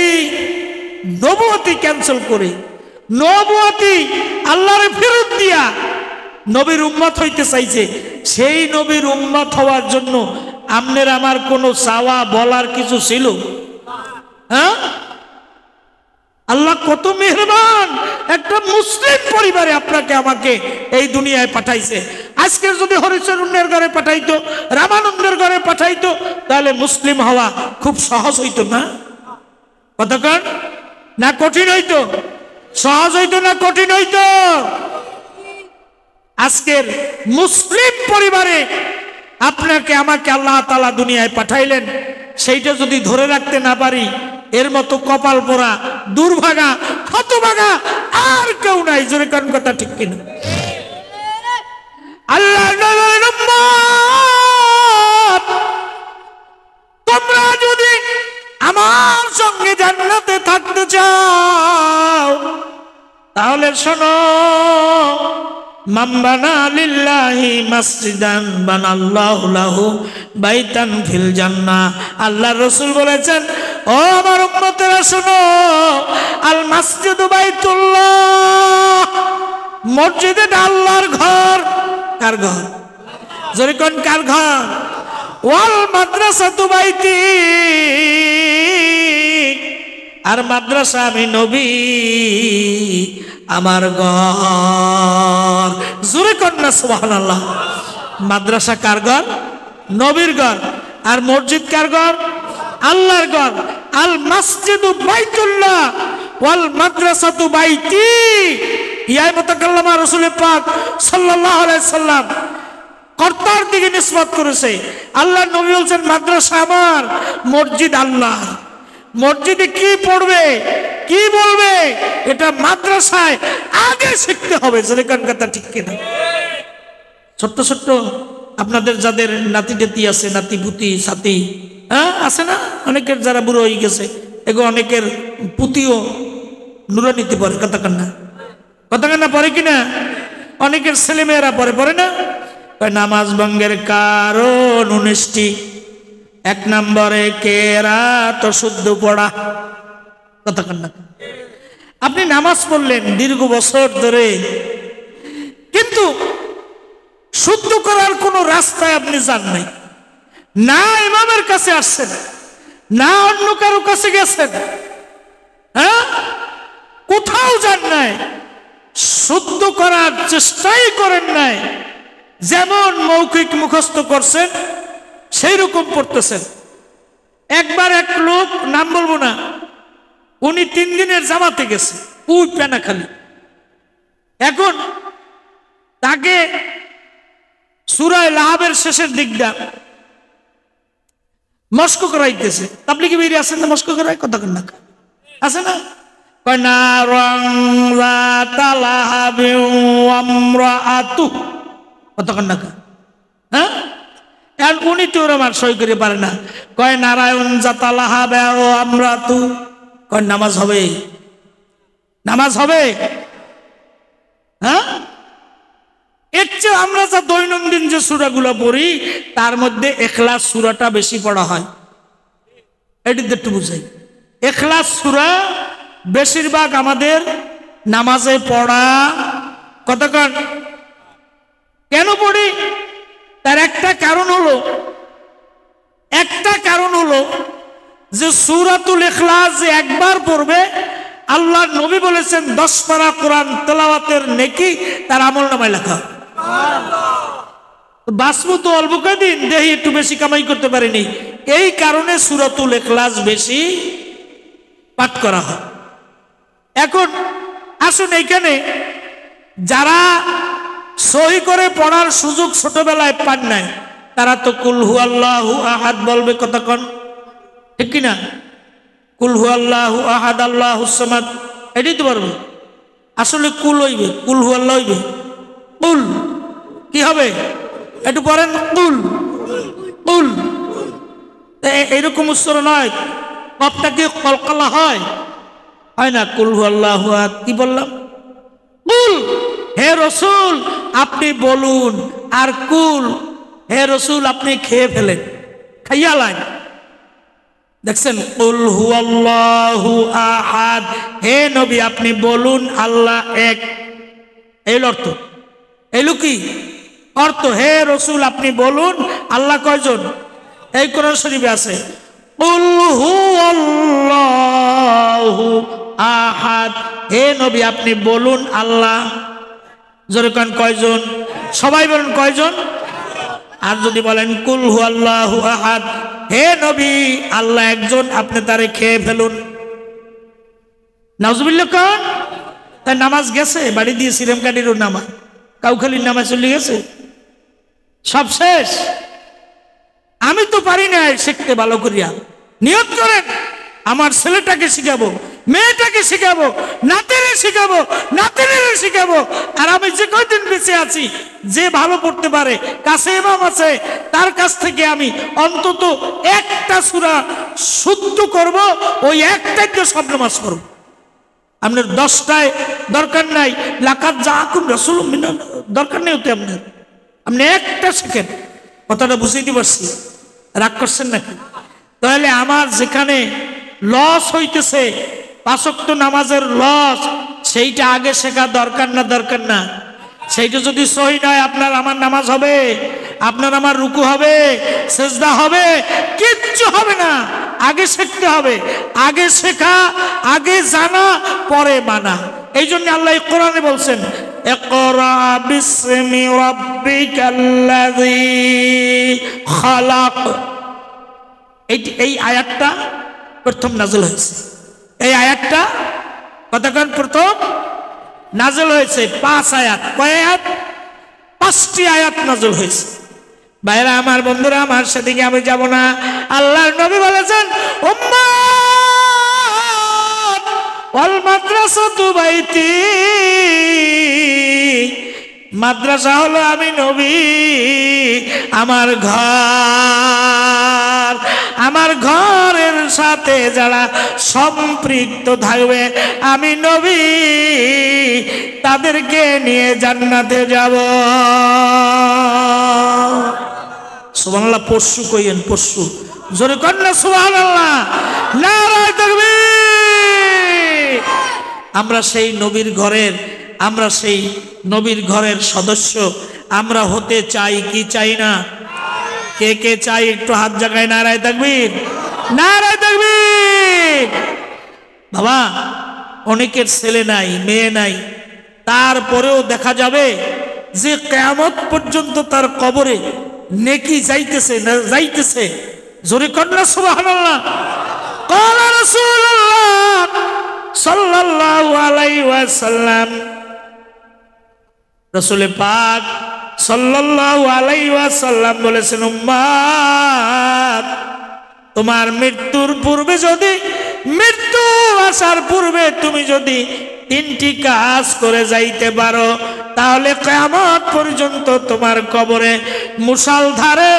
নবুয়তি ক্যান্সেল করে, নবুয়তি আল্লাহরে ফেরত দিয়া নবীর উম্মত হইতে চাইছে। সেই নবীর উম্মত হওয়ার জন্য আমনের আমার কোনো চাওয়া বলার কিছু ছিল? হ্যাঁ, আল্লাহ কত মেহেরবান, একটা মুসলিম পরিবারে আপনাকে আমাকে এই দুনিয়ায় পাঠাইছে। আজকে যদি হরিচরণের ঘরে পাঠাইতো, রামানন্দের ঘরে পাঠাইতো, তাহলে মুসলিম হওয়া খুব সহজ হইতো না? কতক্ষণ না কঠিন হইতো? সহজ হইতো না কঠিন হইতো? আজকের মুসলিম পরিবারে আপনাকে আমাকে আল্লাহ তাআলা দুনিয়ায় পাঠাইলেন, সেইটা যদি ধরে রাখতে না পারি, এর মতো কপাল পোড়া, দুর্ভাগা, হতভাগা আর কেউ নাই। জোরে কোন কথা ঠিক কিনা? আল্লাহ নবীর উম্মত, তোমরা যদি আমার সঙ্গে জান্নাতে থাকতে চাও তাহলে শোনো, মান বানা লিল্লাহি মাসজিদান বানাল্লাহু লাহু বাইতান ফিল জান্নাহ। আল্লাহর রাসূল বলেছেন, ও আমার উম্মতেরা শোনো, আল মাসজিদু বাইতুল্লাহ, মসজিদ এটা আল্লাহর ঘর। কার ঘর? জোরে কোন কার ঘর? ওয়াল মাদ্রাসাতু বাইতি, আর মাদ্রাসা আমি নবী আমার ঘর। জোরে কন্যা সুবহানাল্লাহ। মাদ্রাসা কার ঘর? নবীর ঘর। আর মসজিদ কার ঘর? আল্লাহর ঘর। আল মাসজিদু বাইতুল্লাহ ওয়াল মাদ্রাসাতু বাইতি। ইয়া মুতাকাল্লামা রাসূল পাক সাল্লাল্লাহু আলাইহি সাল্লাম কর্তার দিকে নিসবত করেছে। আল্লাহর নবী বলেন, মাদ্রাসা আমার, মসজিদ আল্লাহ। মসজিদে কি পড়বে, কি বলবে, এটা মাদ্রাসায় আগে শিখতে হবে। যেরকম কথা ঠিক কিনা? ছোট্ট ছোট্ট আপনাদের যাদের নাতি টাতি আছে, নাতি পুতি সাথী, হ্যাঁ আছে না, অনেকের যারা বুড়ো হয়ে গেছে, এগুলো অনেকের পুতিও নুরানিতে পড়ে। কথা কান্না পড়ে কিনা? অনেকের ছেলেমেয়েরা পড়ে না? নামাজ ভঙ্গের কারণ 19টি। 1 নম্বরে কেরাত শুদ্ধ পড়া। কথা কান্না। আপনি নামাজ পড়লেন দীর্ঘ বছর ধরে, কিন্তু শুদ্ধ করার কোনো রাস্তায় আপনি যান নাই, না ইমামের কাছে আসছেন, না অন্য কারো কাছে গেছেন, হ্যাঁ, কোথাও যান নাই, শুদ্ধ করার চেষ্টাই করেন নাই। যেমন মৌখিক মুখস্থ করছেন সেই রকম পড়তেছেন। একবার এক লোক, নাম বলবো না, উনি 3 দিনের জামাতে গেছে, উই পেনাখালি। এখন তাকে সূরা লাহাবের শেষের দিকটা মস্ক করাইতেছে। তাবলীগি বেরিয়ে আসেন না মস্ক করাই? কথা না আছে না? কয় না রং লাহাবি ওয়ামরাআতু। কথা না? হ্যাঁ, আর উনি তো আমার সই করে পারে না। কয় নারায়ণ জাতালাহাবে ও আমরাতু। কয় নামাজ হবে? নামাজ হবে? হ্যাঁ, এর চেয়ে আমরা যা দৈনন্দিন যে সূরাগুলো পড়ি তার মধ্যে ইখলাস সূরাটা বেশি পড়া হয়। এটি একটু বুঝাই। ইখলাস সূরা বেশিরভাগ আমাদের নামাজে পড়া। কতক্ষণ কেন পড়ি? তার একটা কারণ হলো যে সূরাতুল ইখলাস যে একবার পড়বে, আল্লাহর নবী বলেছেন 10 পারা কোরআন তেলাওয়াতের নেকি তার আমলনামায় লেখা। বাসমু তো অল্প কদিন, দেহি একটু বেশি কামাই করতে পারিনি, এই কারণে সূরাতুল ইখলাস বেশি পাঠ করা হয়। এখন আসুন, এইখানে যারা সহি করে পড়ার সুযোগ ছোটবেলায় পান নাই তারা তো কুল হু আল্লাহু আহাদ বলবে কতক্ষণ, ঠিক কিনা? কুল হু আল্লাহু আহাদ আল্লাহুস সামাদ এটাই তো পারবে। আসলে কুল হইবে, কুল হু আল্লাহ হইবে, কুল কি হবে একটু পড়েন, কুল কুল এইরকম উচ্চারণ হয়। কবটা কি কলকলা হয় না? কুল হু আল্লাহু আহাদ কি বললাম? কুল হে রসুল আপনি বলুন, আর কুল হে রসুল আপনি খেয়ে ফেলেন, খাইয়া লাইন। দেখছেন, কুল হু আল্লাহু আহাদ, হে নবী আপনি বলুন আল্লাহ এক, এই অর্থ। এলো কি অর্থ? হে রসুল আপনি বলুন আল্লাহ কয়জন? এই কোরআন শরীফে আছে, কুল হু আল্লাহু আহাদ, হে নবী আপনি বলুন আল্লাহ, জোরে কোন কয়জন? সবাই বলুন কয়জন? আর যদি বলেন কুল হু আল্লাহু আহাদ, হে নবী আল্লাহ একজন, আপনি তারে খেয়ে ফেলুন। নাউজুবিল্লাহ কোন? তাই নামাজ গেছে, বাড়ি দিয়ে সিরেম কাটিরও নামাজ, কাউখালির নামাজ চলে গেছে, সব শেষ। আমি তো পারি না শিখতে ভালো করিয়া। নিয়ত করেন আমার ছেলেটাকে শিখাবো, মেয়েটাকে শিখাবো, নাতিরে শিখাবো, নাতিরে শিখাবো। আর আমি যে কয়দিন বেঁচে আছি, যে ভালো পড়তে পারে, কাছে ইমাম আছে, তার কাছ থেকে আমি অন্তত একটা সূরা শুদ্ধ করব, ওই একটাই দিয়ে সব নামাজ পড়ব। আপনার 10টায় দরকার নাই, লাকাত জাআকুম রাসূলুম মিনাল, দরকার নেই ওতে আপনার। আপনি একটা শিখেন। কথাটা বুঝাইতে পারছি? রাগ করছেন নাকি? তাহলে আমার যেখানে লস হইতেছে, 5 ওয়াক্ত নামাজের লস, সেইটা আগে শেখা দরকার না? দরকার না? সেইটা যদি সহি নয়, আপনার আমার নামাজ হবে, আপনার আমার রুকু হবে, সেজদা হবে, কিচ্ছু হবে না। আগে শিখতে হবে, আগে শেখা, আগে জানা, পরে মানা। এই জন্য আল্লাহ কোরআনে বলছেন, ইকরা বিসমি রাব্বিকাল্লাযী খালাক। এই আয়াতটা প্রথম নাযিল হয়েছে। এই আয়াতটা কতক্ষণ প্রথম নাযিল হয়েছে? 5 আয়াত। কয় আয়াত? 5টি আয়াত নাযিল হয়েছে। ভাইরা আমার, বন্ধুরা আমার, সেদিকে আমি যাব না। আল্লাহর নবী বলেছেন, উম্মাত ওয়াল মাদ্রাসাতু বাইতি, মাদ্রাসা হলো আমি নবী, আমার ঘর, আমার ঘরের সাথে যারা সম্পৃক্ত থাকবে আমি নবী তাদেরকে নিয়ে জান্নাতে যাব। সুবহানাল্লাহ। পরশু কইেন, পরশু জোরে কর না সুবহানাল্লাহ, নারায়ে তাকবীর। আমরা সেই নবীর ঘরের, আমরা সেই নবীর ঘরের সদস্য আমরা হতে চাই কি চাই না? কে কে চাই একটু হাত জাগায় নারায়ে তাকবীর, নারায়ে তাকবীর। বাবা, অনেকের ছেলে নাই, মেয়ে নাই, তারপরেও দেখা যাবে যে কিয়ামত পর্যন্ত তার কবরে নেকি যাইতেছে না যাইতেছে। জোরে কর না সুবহানাল্লাহ। ক্বালা রাসূলুল্লাহ সাল্লাল্লাহু আলাইহি ওয়াসাল্লাম, রাসূল পাক সাল্লাল্লাহু আলাইহি ওয়াসাল্লাম বলেছেন, উম্মাত তোমার মৃত্যুর পূর্বে যদি, মৃত্যু আসার পূর্বে তুমি যদি 3টি কাজ করে যাইতে পারো, তাহলে কিয়ামত পর্যন্ত তোমার কবরে মুষলধারে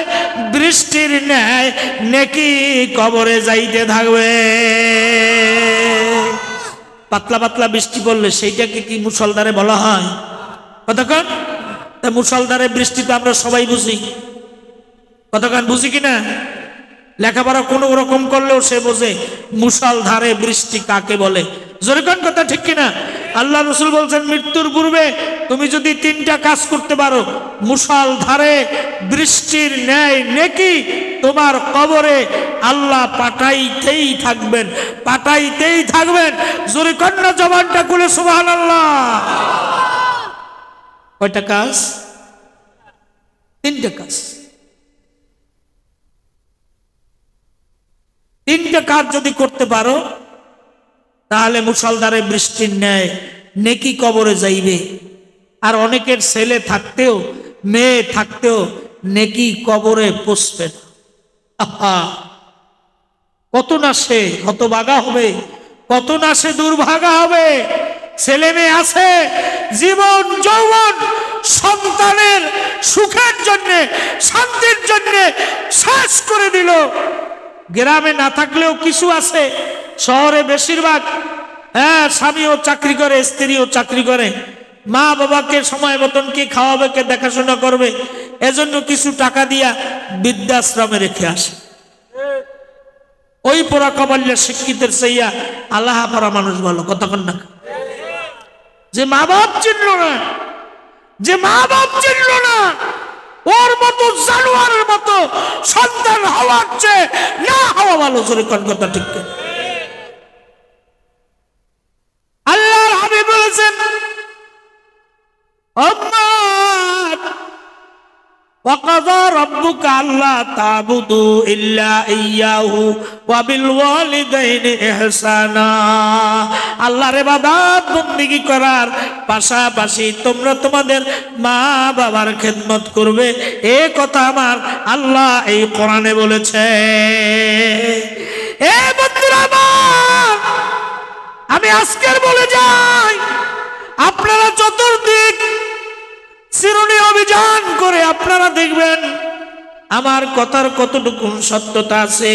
বৃষ্টির ন্যায় নেকি কবরে যাইতে থাকবে। পাতলা পাতলা বৃষ্টি পড়লে সেইটাকে কি মুষলধারে বলা হয়? কতক্ষণ? মুষলধারে বৃষ্টি তো আমরা সবাই বুঝি, কতক্ষণ বুঝি কিনা? লেখাপড়া কোনো রকম করলেও সে বোঝে মুষলধারে বৃষ্টি কাকে বলে। জোরে কোন কথা ঠিক কিনা? আল্লাহ রসুল বলছেন মৃত্যুর পূর্বে তুমি যদি 3টা কাজ করতে পারো, মুষলধারে বৃষ্টির ন্যায় নেকি তোমার কবরে আল্লাহ পাঠাইতেই থাকবেন, পাঠাইতেই থাকবেন। জোরে কন্যা জবানটা খুলে সুবহানাল্লাহ। কয়টা কাজ? 3টা কাজ। 3টা কাজ যদি করতে পারো তাহলে মুষলধারে বৃষ্টির ন্যায় নেকি কবরে যাইবে। আর অনেকের ছেলে থাকতেও মেয়ে থাকতেও নেকি কবরে পৌঁছবে না। আহা, কত না সে হতভাগা হবে, কত না সে দুর্ভাগা হবে। ছেলে মেয়ে আছে, জীবন যৌবন সন্তানের সুখের জন্য শান্তির জন্য শেষ করে দিল। গ্রামে না থাকলেও কিছু আছে, শহরে বেশিরভাগ স্বামীও চাকরি করে, স্ত্রীও চাকরি করে, মা বাবাকে সময় মতন কি খাওয়াবে, কে দেখাশোনা করবে, এজন্য কিছু টাকা দিয়া বৃদ্ধাশ্রমে রেখে আসে। ওই পোড়া কবাল্যা শিক্ষিতের চাইয়া আল্লাহ পরা মানুষ ভালো। কতক্ষণ না যে মা বাপ চিনল না, যে মা বাপ চিনল না, ওর মতো জানোয়ারের মতো সন্তান হওয়ার চেয়ে না হওয়া ভালো। জোরে কোন কথা ঠিক? আল্লাহর হাবিব বলেছেন وَقَضَى رَبُّكَ أَلَّا تَعْبُدُوا إِلَّا إِيَّاهُ وَبِالْوَالِدَيْنِ إِحْسَانًا। আল্লাহর ইবাদত বندگی করার পাশাপাশি তোমরা তোমাদের মা বাবার খেদমত করবে, এই কথা আমার আল্লাহ এই কোরআনে বলেছে। এ বন্ধুরা আমার, আমি আজকের বলে যাই, আপনারা চতুর্দিক চিরুনি অভিযান করে আপনারা দেখবেন আমার কথার কতটুকু সত্যতা আছে।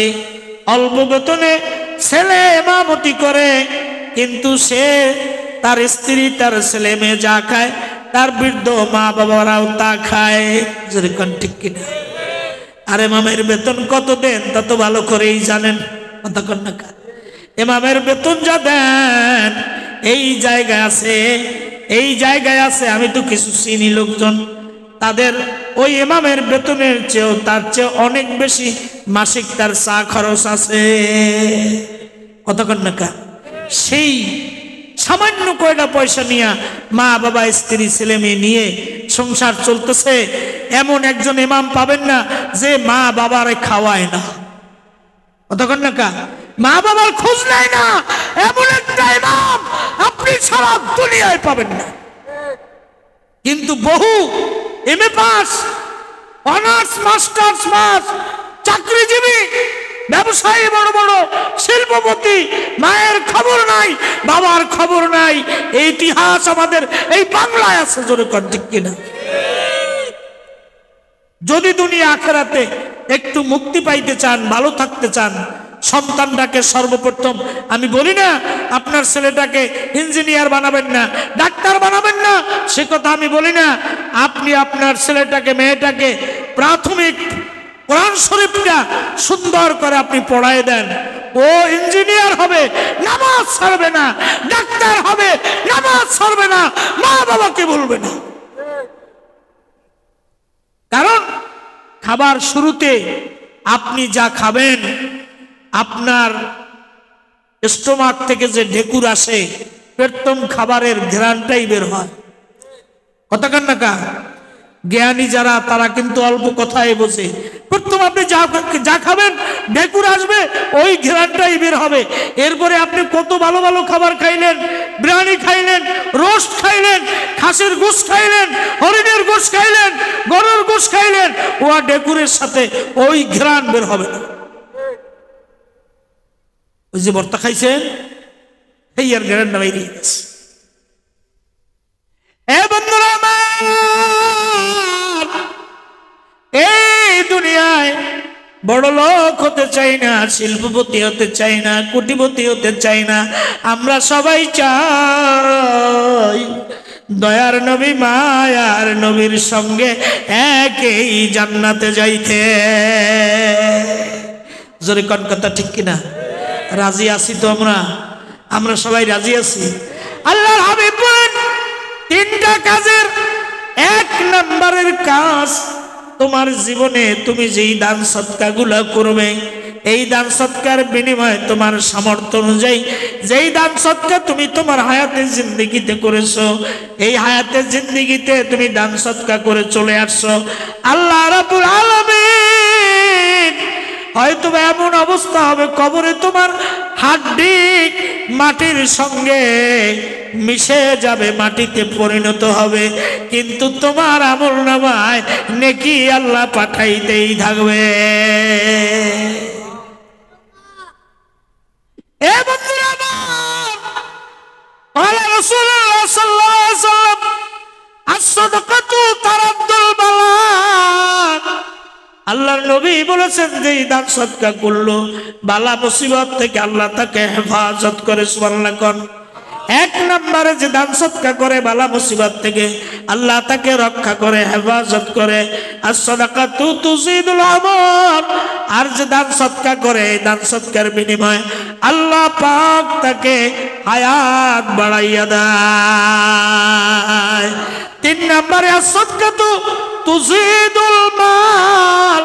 অল্প বেতনে ছেলে ইমামতি করে, কিন্তু সে তার স্ত্রী তার ছেলে মেয়ে যা খায় তার বৃদ্ধ মা বাবারাও তা খায়। যেরকম ঠিক কিনা? আর ইমামের বেতন কত দেন তা তো ভালো করেই জানেন। কতক্ষণ না ইমামের বেতন যা দেন, এই জায়গায় আছে, এই জায়গায় আছে, আমি তো কিছু চিনি লোকজন, তাদের ওই ইমামের বেতনের চেয়েও তার চেয়ে অনেক বেশি মাসিক তার চা খরচ আছে। কতক্ষণ না সেই সামান্য কয়টা পয়সা নিয়ে মা বাবা স্ত্রী ছেলে মেয়ে নিয়ে সংসার চলতেছে। এমন একজন ইমাম পাবেন না যে মা বাবারে খাওয়ায় না। কতক্ষণ না মা বাবার খোঁজ নেয় না, এমন একটা ইমাম আপনি সারা দুনিয়ায় পাবেন না। কিন্তু বহু MA pass, honours, masters pass, চাকরিজীবী, ব্যবসায়ী, বড় বড় শিল্পপতি, মায়ের খবর নাই, বাবার খবর নাই। এই ইতিহাস আমাদের এই বাংলায় আছে। জোরে কর ঠিক কিনা? যদি দুনিয়া আখিরাতে একটু মুক্তি পাইতে চান, ভালো থাকতে চান, সন্তানটাকে সর্বপ্রথম, আমি বলি না আপনার ছেলেটাকে ইঞ্জিনিয়ার বানাবেন না, ডাক্তার বানাবেন না, সে কথা আমি বলি না। আপনি আপনার ছেলেটাকে মেয়েটাকে প্রাথমিক কোরআন শরীফটা সুন্দর করে আপনি পড়ায় দেন। ও ইঞ্জিনিয়ার হবে, নামাজ ছাড়বে না, ডাক্তার হবে, নামাজ ছাড়বে না, মা বাবাকে বলবে না। কারণ খাবার শুরুতে আপনি যা খাবেন, আপনার স্টোমাক থেকে যে ঢেকুর আসে, প্রথম খাবারের ঘ্রাণটাই বের হয়। কতক্ষণ না জ্ঞানী যারা তারা কিন্তু অল্প কথায় বোঝে। প্রথম আপনি যা খাবেন ঢেকুর আসবে, ওই ঘ্রাণটাই বের হবে। এরপরে আপনি কত ভালো ভালো খাবার খাইলেন, বিরিয়ানি খাইলেন, রোস্ট খাইলেন, খাসির গোশ খাইলেন, হরিণের গোশ খাইলেন, গরুর গোশ খাইলেন, ও ঢেকুরের সাথে ওই ঘ্রাণ বের হবে না। ওই যে ভর্তা খাইছেন, এই আর ঘ্রাণটা বেরিয়ে গেছে। এ বন্ধুরা আমার, এই দুনিয়ায় বড় লোক হতে চাই না, শিল্পপতি হতে চাই না, কোটিপতি হতে চাই না, আমরা সবাই চাই দয়ার নবী মায়ার নবীর সঙ্গে একই জান্নাতে যাইতে। জোরে কোন কথা ঠিক কিনা? রাজি আছি তো আমরা সবাই রাজি আছি। আল্লাহর হাবিব বলেন তিনটা কাজের এক নম্বরের কাজ, তোমার জীবনে তুমি যেই দান সদকাগুলো করবে, এই দান সদকার বিনিময়ে তোমার সামর্থ্য অনুযায়ী যেই দান সদকা তুমি তোমার হায়াতের জিন্দেগিতে করেছো, এই হায়াতের জিন্দেগিতে তুমি দান সদকা করে চলে আসছো, আল্লাহ রাব্বুল আলামিন হয়তো এমন অবস্থা হবে কবরে তোমার হাড্ডি মাটির সঙ্গে মিশে যাবে, মাটিতে পরিণত হবে, কিন্তু তোমার আমলনামায় নেকি আল্লাহ পাঠাইতেই থাকবে। এ বন্ধুরা আমার, আল্লাহ রাসূলুল্লাহ সাল্লাল্লাহু আলাইহি ওয়াসাল্লাম as-সাদাকাতু তারাদ্দুল বালা, আল্লাহর নবী বলেছেন যে দান সদকা করলো বালা মুসিবত থেকে আল্লাহ তাকে হেফাজত করে। সুবহানাল্লাহ কোন। এক নম্বরে যে দান সদকা করে বালা মুসিবত থেকে আল্লাহ তাকে রক্ষা করে, হেফাজত করে। as-সাদাকাতু তুযিদুল আমর, আর যে দান সদকা করে দান সদকার বিনিময়ে আল্লাহ পাক তাকে হায়াত বাড়াইয়া দেয়। তিন নম্বরে as-সাদাকাতু তুযিদুল মাল,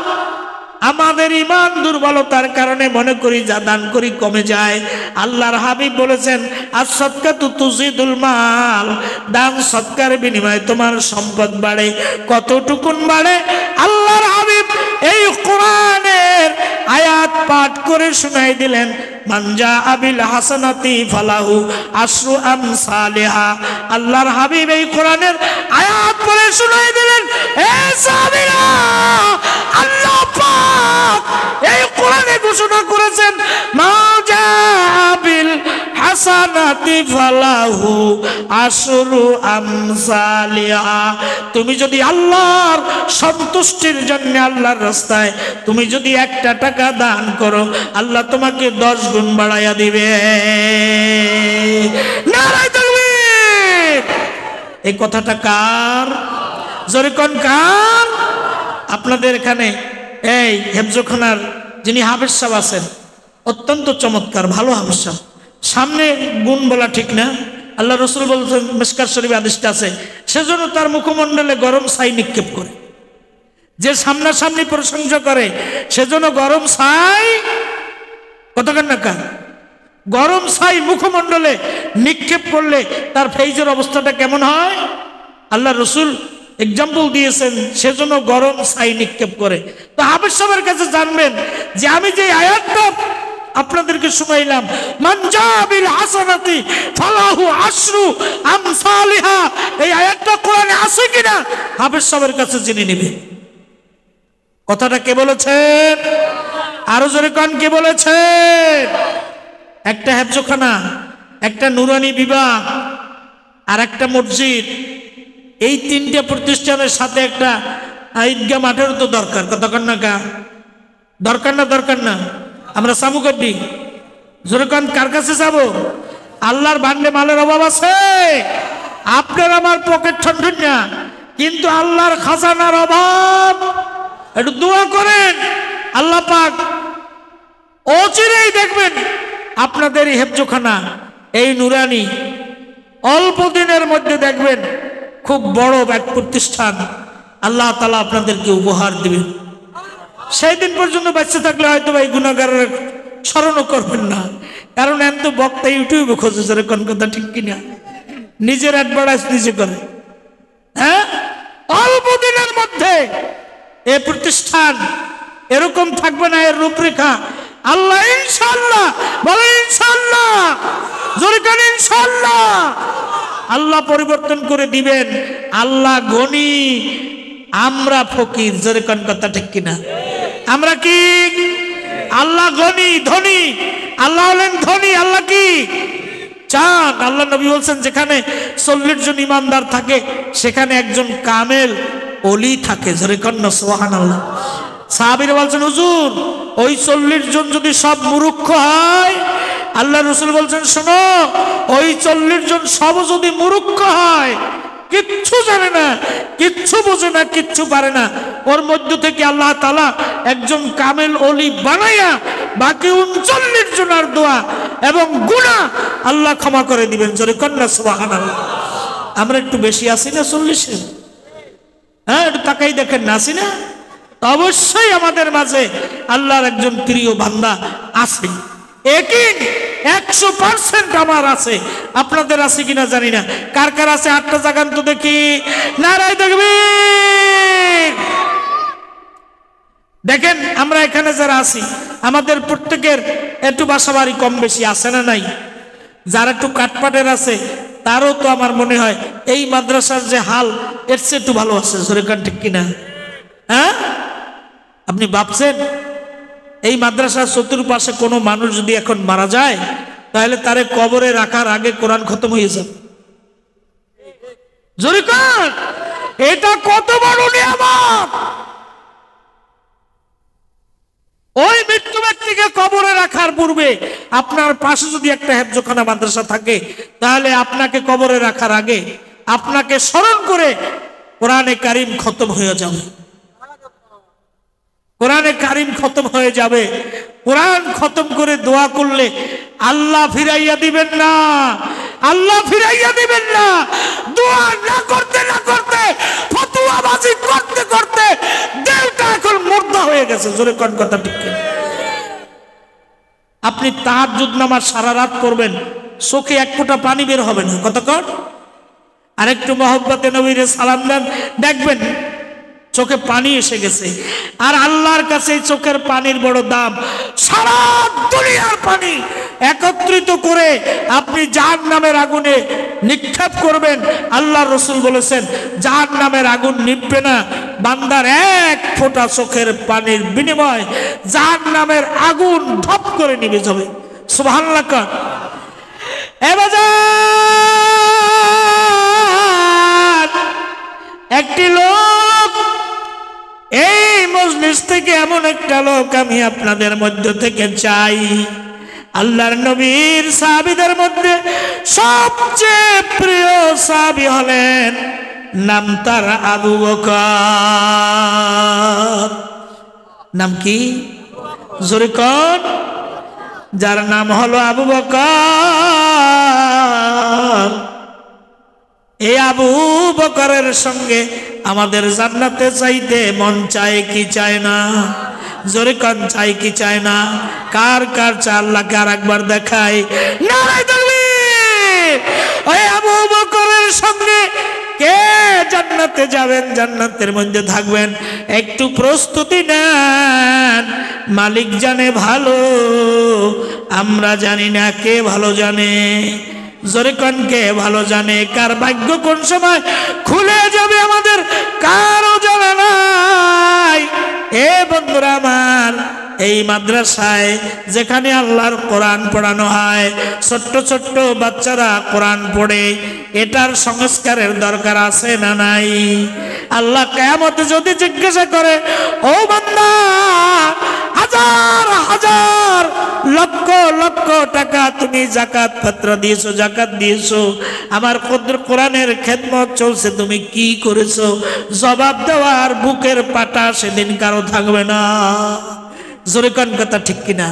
আমাদের ঈমান দুর্বলতার কারণে মনে করি যা দান করি কমে যায়। আল্লাহর হাবিব বলেছেন as-সাদকাতু তুযিদুল মাল, দান সদকার বিনিময়ে তোমার সম্পদ বাড়ে। কতটুকুন বাড়ে? আল্লাহর হাবিব এই কোরআনের আয়াত পাঠ করে শোনাই দিলেন, মান জাআ বিল হাসানাতি ফালাহু আশরু আমসালিহা। আল্লাহর হাবিব এই কোরআনের আয়াত পড়ে শোনাই দিলেন, এ সাহাবীরা, আল্লাহ পাক এই কোরআনে ঘোষণা করেছেন মা জাআ বিল হাসানাতি ফালাহু আশরু আমসালিহা। তুমি যদি আল্লাহর সন্তুষ্টির জন্য আল্লাহর রাস্তায় তুমি যদি একটা টাকা দান করো, আল্লাহ তোমাকে 10 গুণ বাড়াইয়া দিবে। নারায়ে তাকবীর। এই কথাটা কার? জোরে কোন কার? আপনাদের এখানে এই হেফজখানার যিনি হাফেজ সাহেব আছেন, অত্যন্ত চমৎকার ভালো হাফেজ সাহেব। সামনে গুণ বলা ঠিক না, আল্লাহ রসুল বলছেন, মিশকাত শরীফে হাদিসটা আছে, সেজন্য তার মুখমণ্ডলে গরম ছাই নিক্ষেপ করে। যে সামনাসামনি প্রশংসা করে সেজন্য গরম ছাই, কতক্ষণ না কার গরম ছাই মুখমণ্ডলে নিক্ষেপ করলে তার ফেইজের অবস্থাটা কেমন হয়? আল্লাহ রসুল এক্সাম্পল দিয়েছেন, সেজন্য গরম ছাই নিক্ষেপ করে। তো হাফেজ সাহেবের কাছে জানবেন যে আমি যে আয়াতটা আপনাদেরকে শুনাইলাম, মান জাআ বিল হাসানাতি ফালাহু আশরু আমসালিহা, এই আয়াতটা কোরআনে আছে কিনা হাফেজ সাহেবের কাছে জেনে নেবেন। কথাটা কে বলেছেন? আরো জোরে কোন কে বলেছেন? একটা হেফজখানা, একটা নুরানি বিভাগ, আর একটা মসজিদ, এই তিনটা প্রতিষ্ঠানের সাথে একটা ঈদগাহ মাঠেরও তো দরকার। কতক্ষণ না কা দরকার না? দরকার না? আমরা সামু করবি জোরে কোন কার কাছে যাবো? আল্লাহর ভান্ডে মালের অভাব আছে, আপনার আমার পকেট ঠনঠন না, কিন্তু আল্লাহর খাজানার অভাব। একটু দোয়া করেন, আল্লাহ পাক অচিরেই দেখবেন আপনাদের এই হেফজখানা, এই নুরানি অল্প দিনের মধ্যে দেখবেন খুব বড় এক প্রতিষ্ঠান আল্লাহ তাআলা আপনাদেরকে উপহার দিবেন। সেই দিন পর্যন্ত বাঁচতে থাকলে হয়তো এই গুনাহগারের স্মরণও করবেন না, কারণ এত বক্তা ইউটিউবে খোঁজে যারা কোন কথা ঠিক কিনা, নিজের অ্যাডভার্টাইজ নিজে করে। হ্যাঁ, অল্প দিনের মধ্যে এই প্রতিষ্ঠান এরকম থাকবে না, এর রূপরেখা আল্লাহ ইনশাআল্লাহ, বলেন ইনশাআল্লাহ, জোরে বলেন ইনশাআল্লাহ, আল্লাহ পরিবর্তন করে দিবেন। আল্লাহ গনি, আমরা ফকির। জোরে কোন কথা ঠিক কিনা? আমরা কি? আল্লাহ গনি, ধনী, আল্লাহ হলেন ধনী। আল্লাহ কি চান? আল্লাহ নবী বলছেন যেখানে 40 জন ইমানদার থাকে সেখানে একজন কামেল ওলি থাকে। জোরে কোন সুবহানাল্লাহ। সাহাবীরা বলছেন, হুজুর ওই 40 জন যদি সব মূর্খ হয়? আল্লাহ রসুল বলছেন, শোনো, ওই 40 জন সব যদি মূর্খ হয় কিচ্ছু জানে না, কিচ্ছু বোঝে না, কিচ্ছু পারে না। ওর মধ্য থেকে আল্লাহ তাআলা একজন কামেল ওলি বানাইয়া বাকি 39 জনের দোয়া এবং গুনাহ আল্লাহ ক্ষমা করে দিবেন। জোরে কন্যা সুবহানাল্লাহ। আমরা একটু বেশি আছি না 40-এ? হ্যাঁ, একটু তাকাই দেখেন না, আছি না? অবশ্যই আমাদের মাঝে আল্লাহর একজন প্রিয় বান্দা আছে। একই 100% আমার আছে, আপনাদের আছে কিনা জানি না। কার কার আছে হাতটা জাগান তো দেখি। নারায়ে তাকবীর। দেখেন আমরা এখানে যারা আছি আমাদের প্রত্যেকের একটু বাসাবাড়ি কম বেশি আছে না নাই? যারা একটু কাটপাটের আছে তারও তো আমার মনে হয় এই মাদ্রাসার যে হাল এর চেয়ে একটু ভালো আছে। জোরে কান ঠিক কিনা? হ্যাঁ, আপনি ভাবছেন এই মাদ্রাসার চতুর্পাশে কোনো মানুষ যদি এখন মারা যায় তাহলে তারে কবরে রাখার আগে কোরআন খতম হয়ে যাবে। জোরে কান, এটা কত বড় নিয়ামত! ওই মৃত্যু ব্যক্তিকে কবরে রাখার পূর্বে আপনার পাশে যদি একটা হেফজখানা মাদ্রাসা থাকে তাহলে আপনাকে কবরে রাখার আগে আপনাকে স্মরণ করে কোরআনে কারিম খতম হয়ে যাবে। কোরআনে কারিম খতম হয়ে যাবে। কোরআন খতম করে দোয়া করলে আল্লাহ ফিরাইয়া দিবেন না, আল্লাহ ফিরাইয়া দিবেন না। দোয়া না করতে না করতে, ফতোয়াবাজি করতে করতে দেহটা এখন মুর্দা হয়ে গেছে। জোরে কোন কথা ঠিক কিনা? আপনি তাহাজ্জুদ নামাজ সারা রাত করবেন, চোখে এক ফোঁটা পানি বের হবে না। কতক্ষণ? আরেকটু মহব্বতে নবীরে সালাম দেন, দেখবেন চোখে পানি এসে গেছে। আর আল্লাহর কাছে চোখের পানির বড় দাম। সারা দুনিয়ার পানি একত্রিত করে আপনি জাহান্নামের আগুনে নিক্ষেপ করবেন। আল্লাহর রাসূল বলেছেন জাহান্নামের আগুন নিভবে না বান্দার এক ফোঁটা চোখের পানির বিনিময়। জাহান্নামের আগুন ধপ করে নিভে যাবে। সুবহানাল্লাহ। এবার একটি লোক, এই মজলিস থেকে এমন একটা লোক আমি আপনাদের মধ্য থেকে চাই। আল্লাহর নবীর সাহাবীদের মধ্যে সবচেয়ে প্রিয় সাহাবী হলেন, নাম তার আবু বকর। নাম কি? জোরে কোন? যার নাম হলো আবু বকর। এই আবু বকরের সঙ্গে আমাদের জান্নাতে চাইতে মন চায় কি চায় না? জোরে কোন চাই কি চায় না? কার কার চার লাখ আর একবার দেখায়। নারায়ে তাকবীর। ওই আবু বকরের সঙ্গে কে জান্নাতে যাবেন, জান্নাতের মধ্যে থাকবেন, একটু প্রস্তুতি নেন। মালিক জানে ভালো, আমরা জানি না। কে ভালো জানে? জোরে কোন কে ভালো জানে? কার ভাগ্য কোন সময় খুলে যাবে আমাদের কারো জানা নাই। এ বন্ধুরা আমার, এই মাদ্রাসায় যেখানে আল্লাহর কোরআন পড়ানো হয়, ছোট্ট ছোট্ট বাচ্চারা কোরআন পড়ে, এটার সংস্কারের দরকার আছে না নাই? আল্লাহ কিয়ামতে যদি জিজ্ঞাসা করে, ও বান্দা, হাজার হাজার লক্ষ লক্ষ টাকা তুমি যাকাত পত্র দিয়েছো, যাকাত দিয়েছো, আমার কোরআনের খেদমত চলছে, তুমি কি করেছো? জবাব দেওয়ার বুকের পাটা সেদিন কারো থাকবে না। জোরে কোন কথা ঠিক কিনা?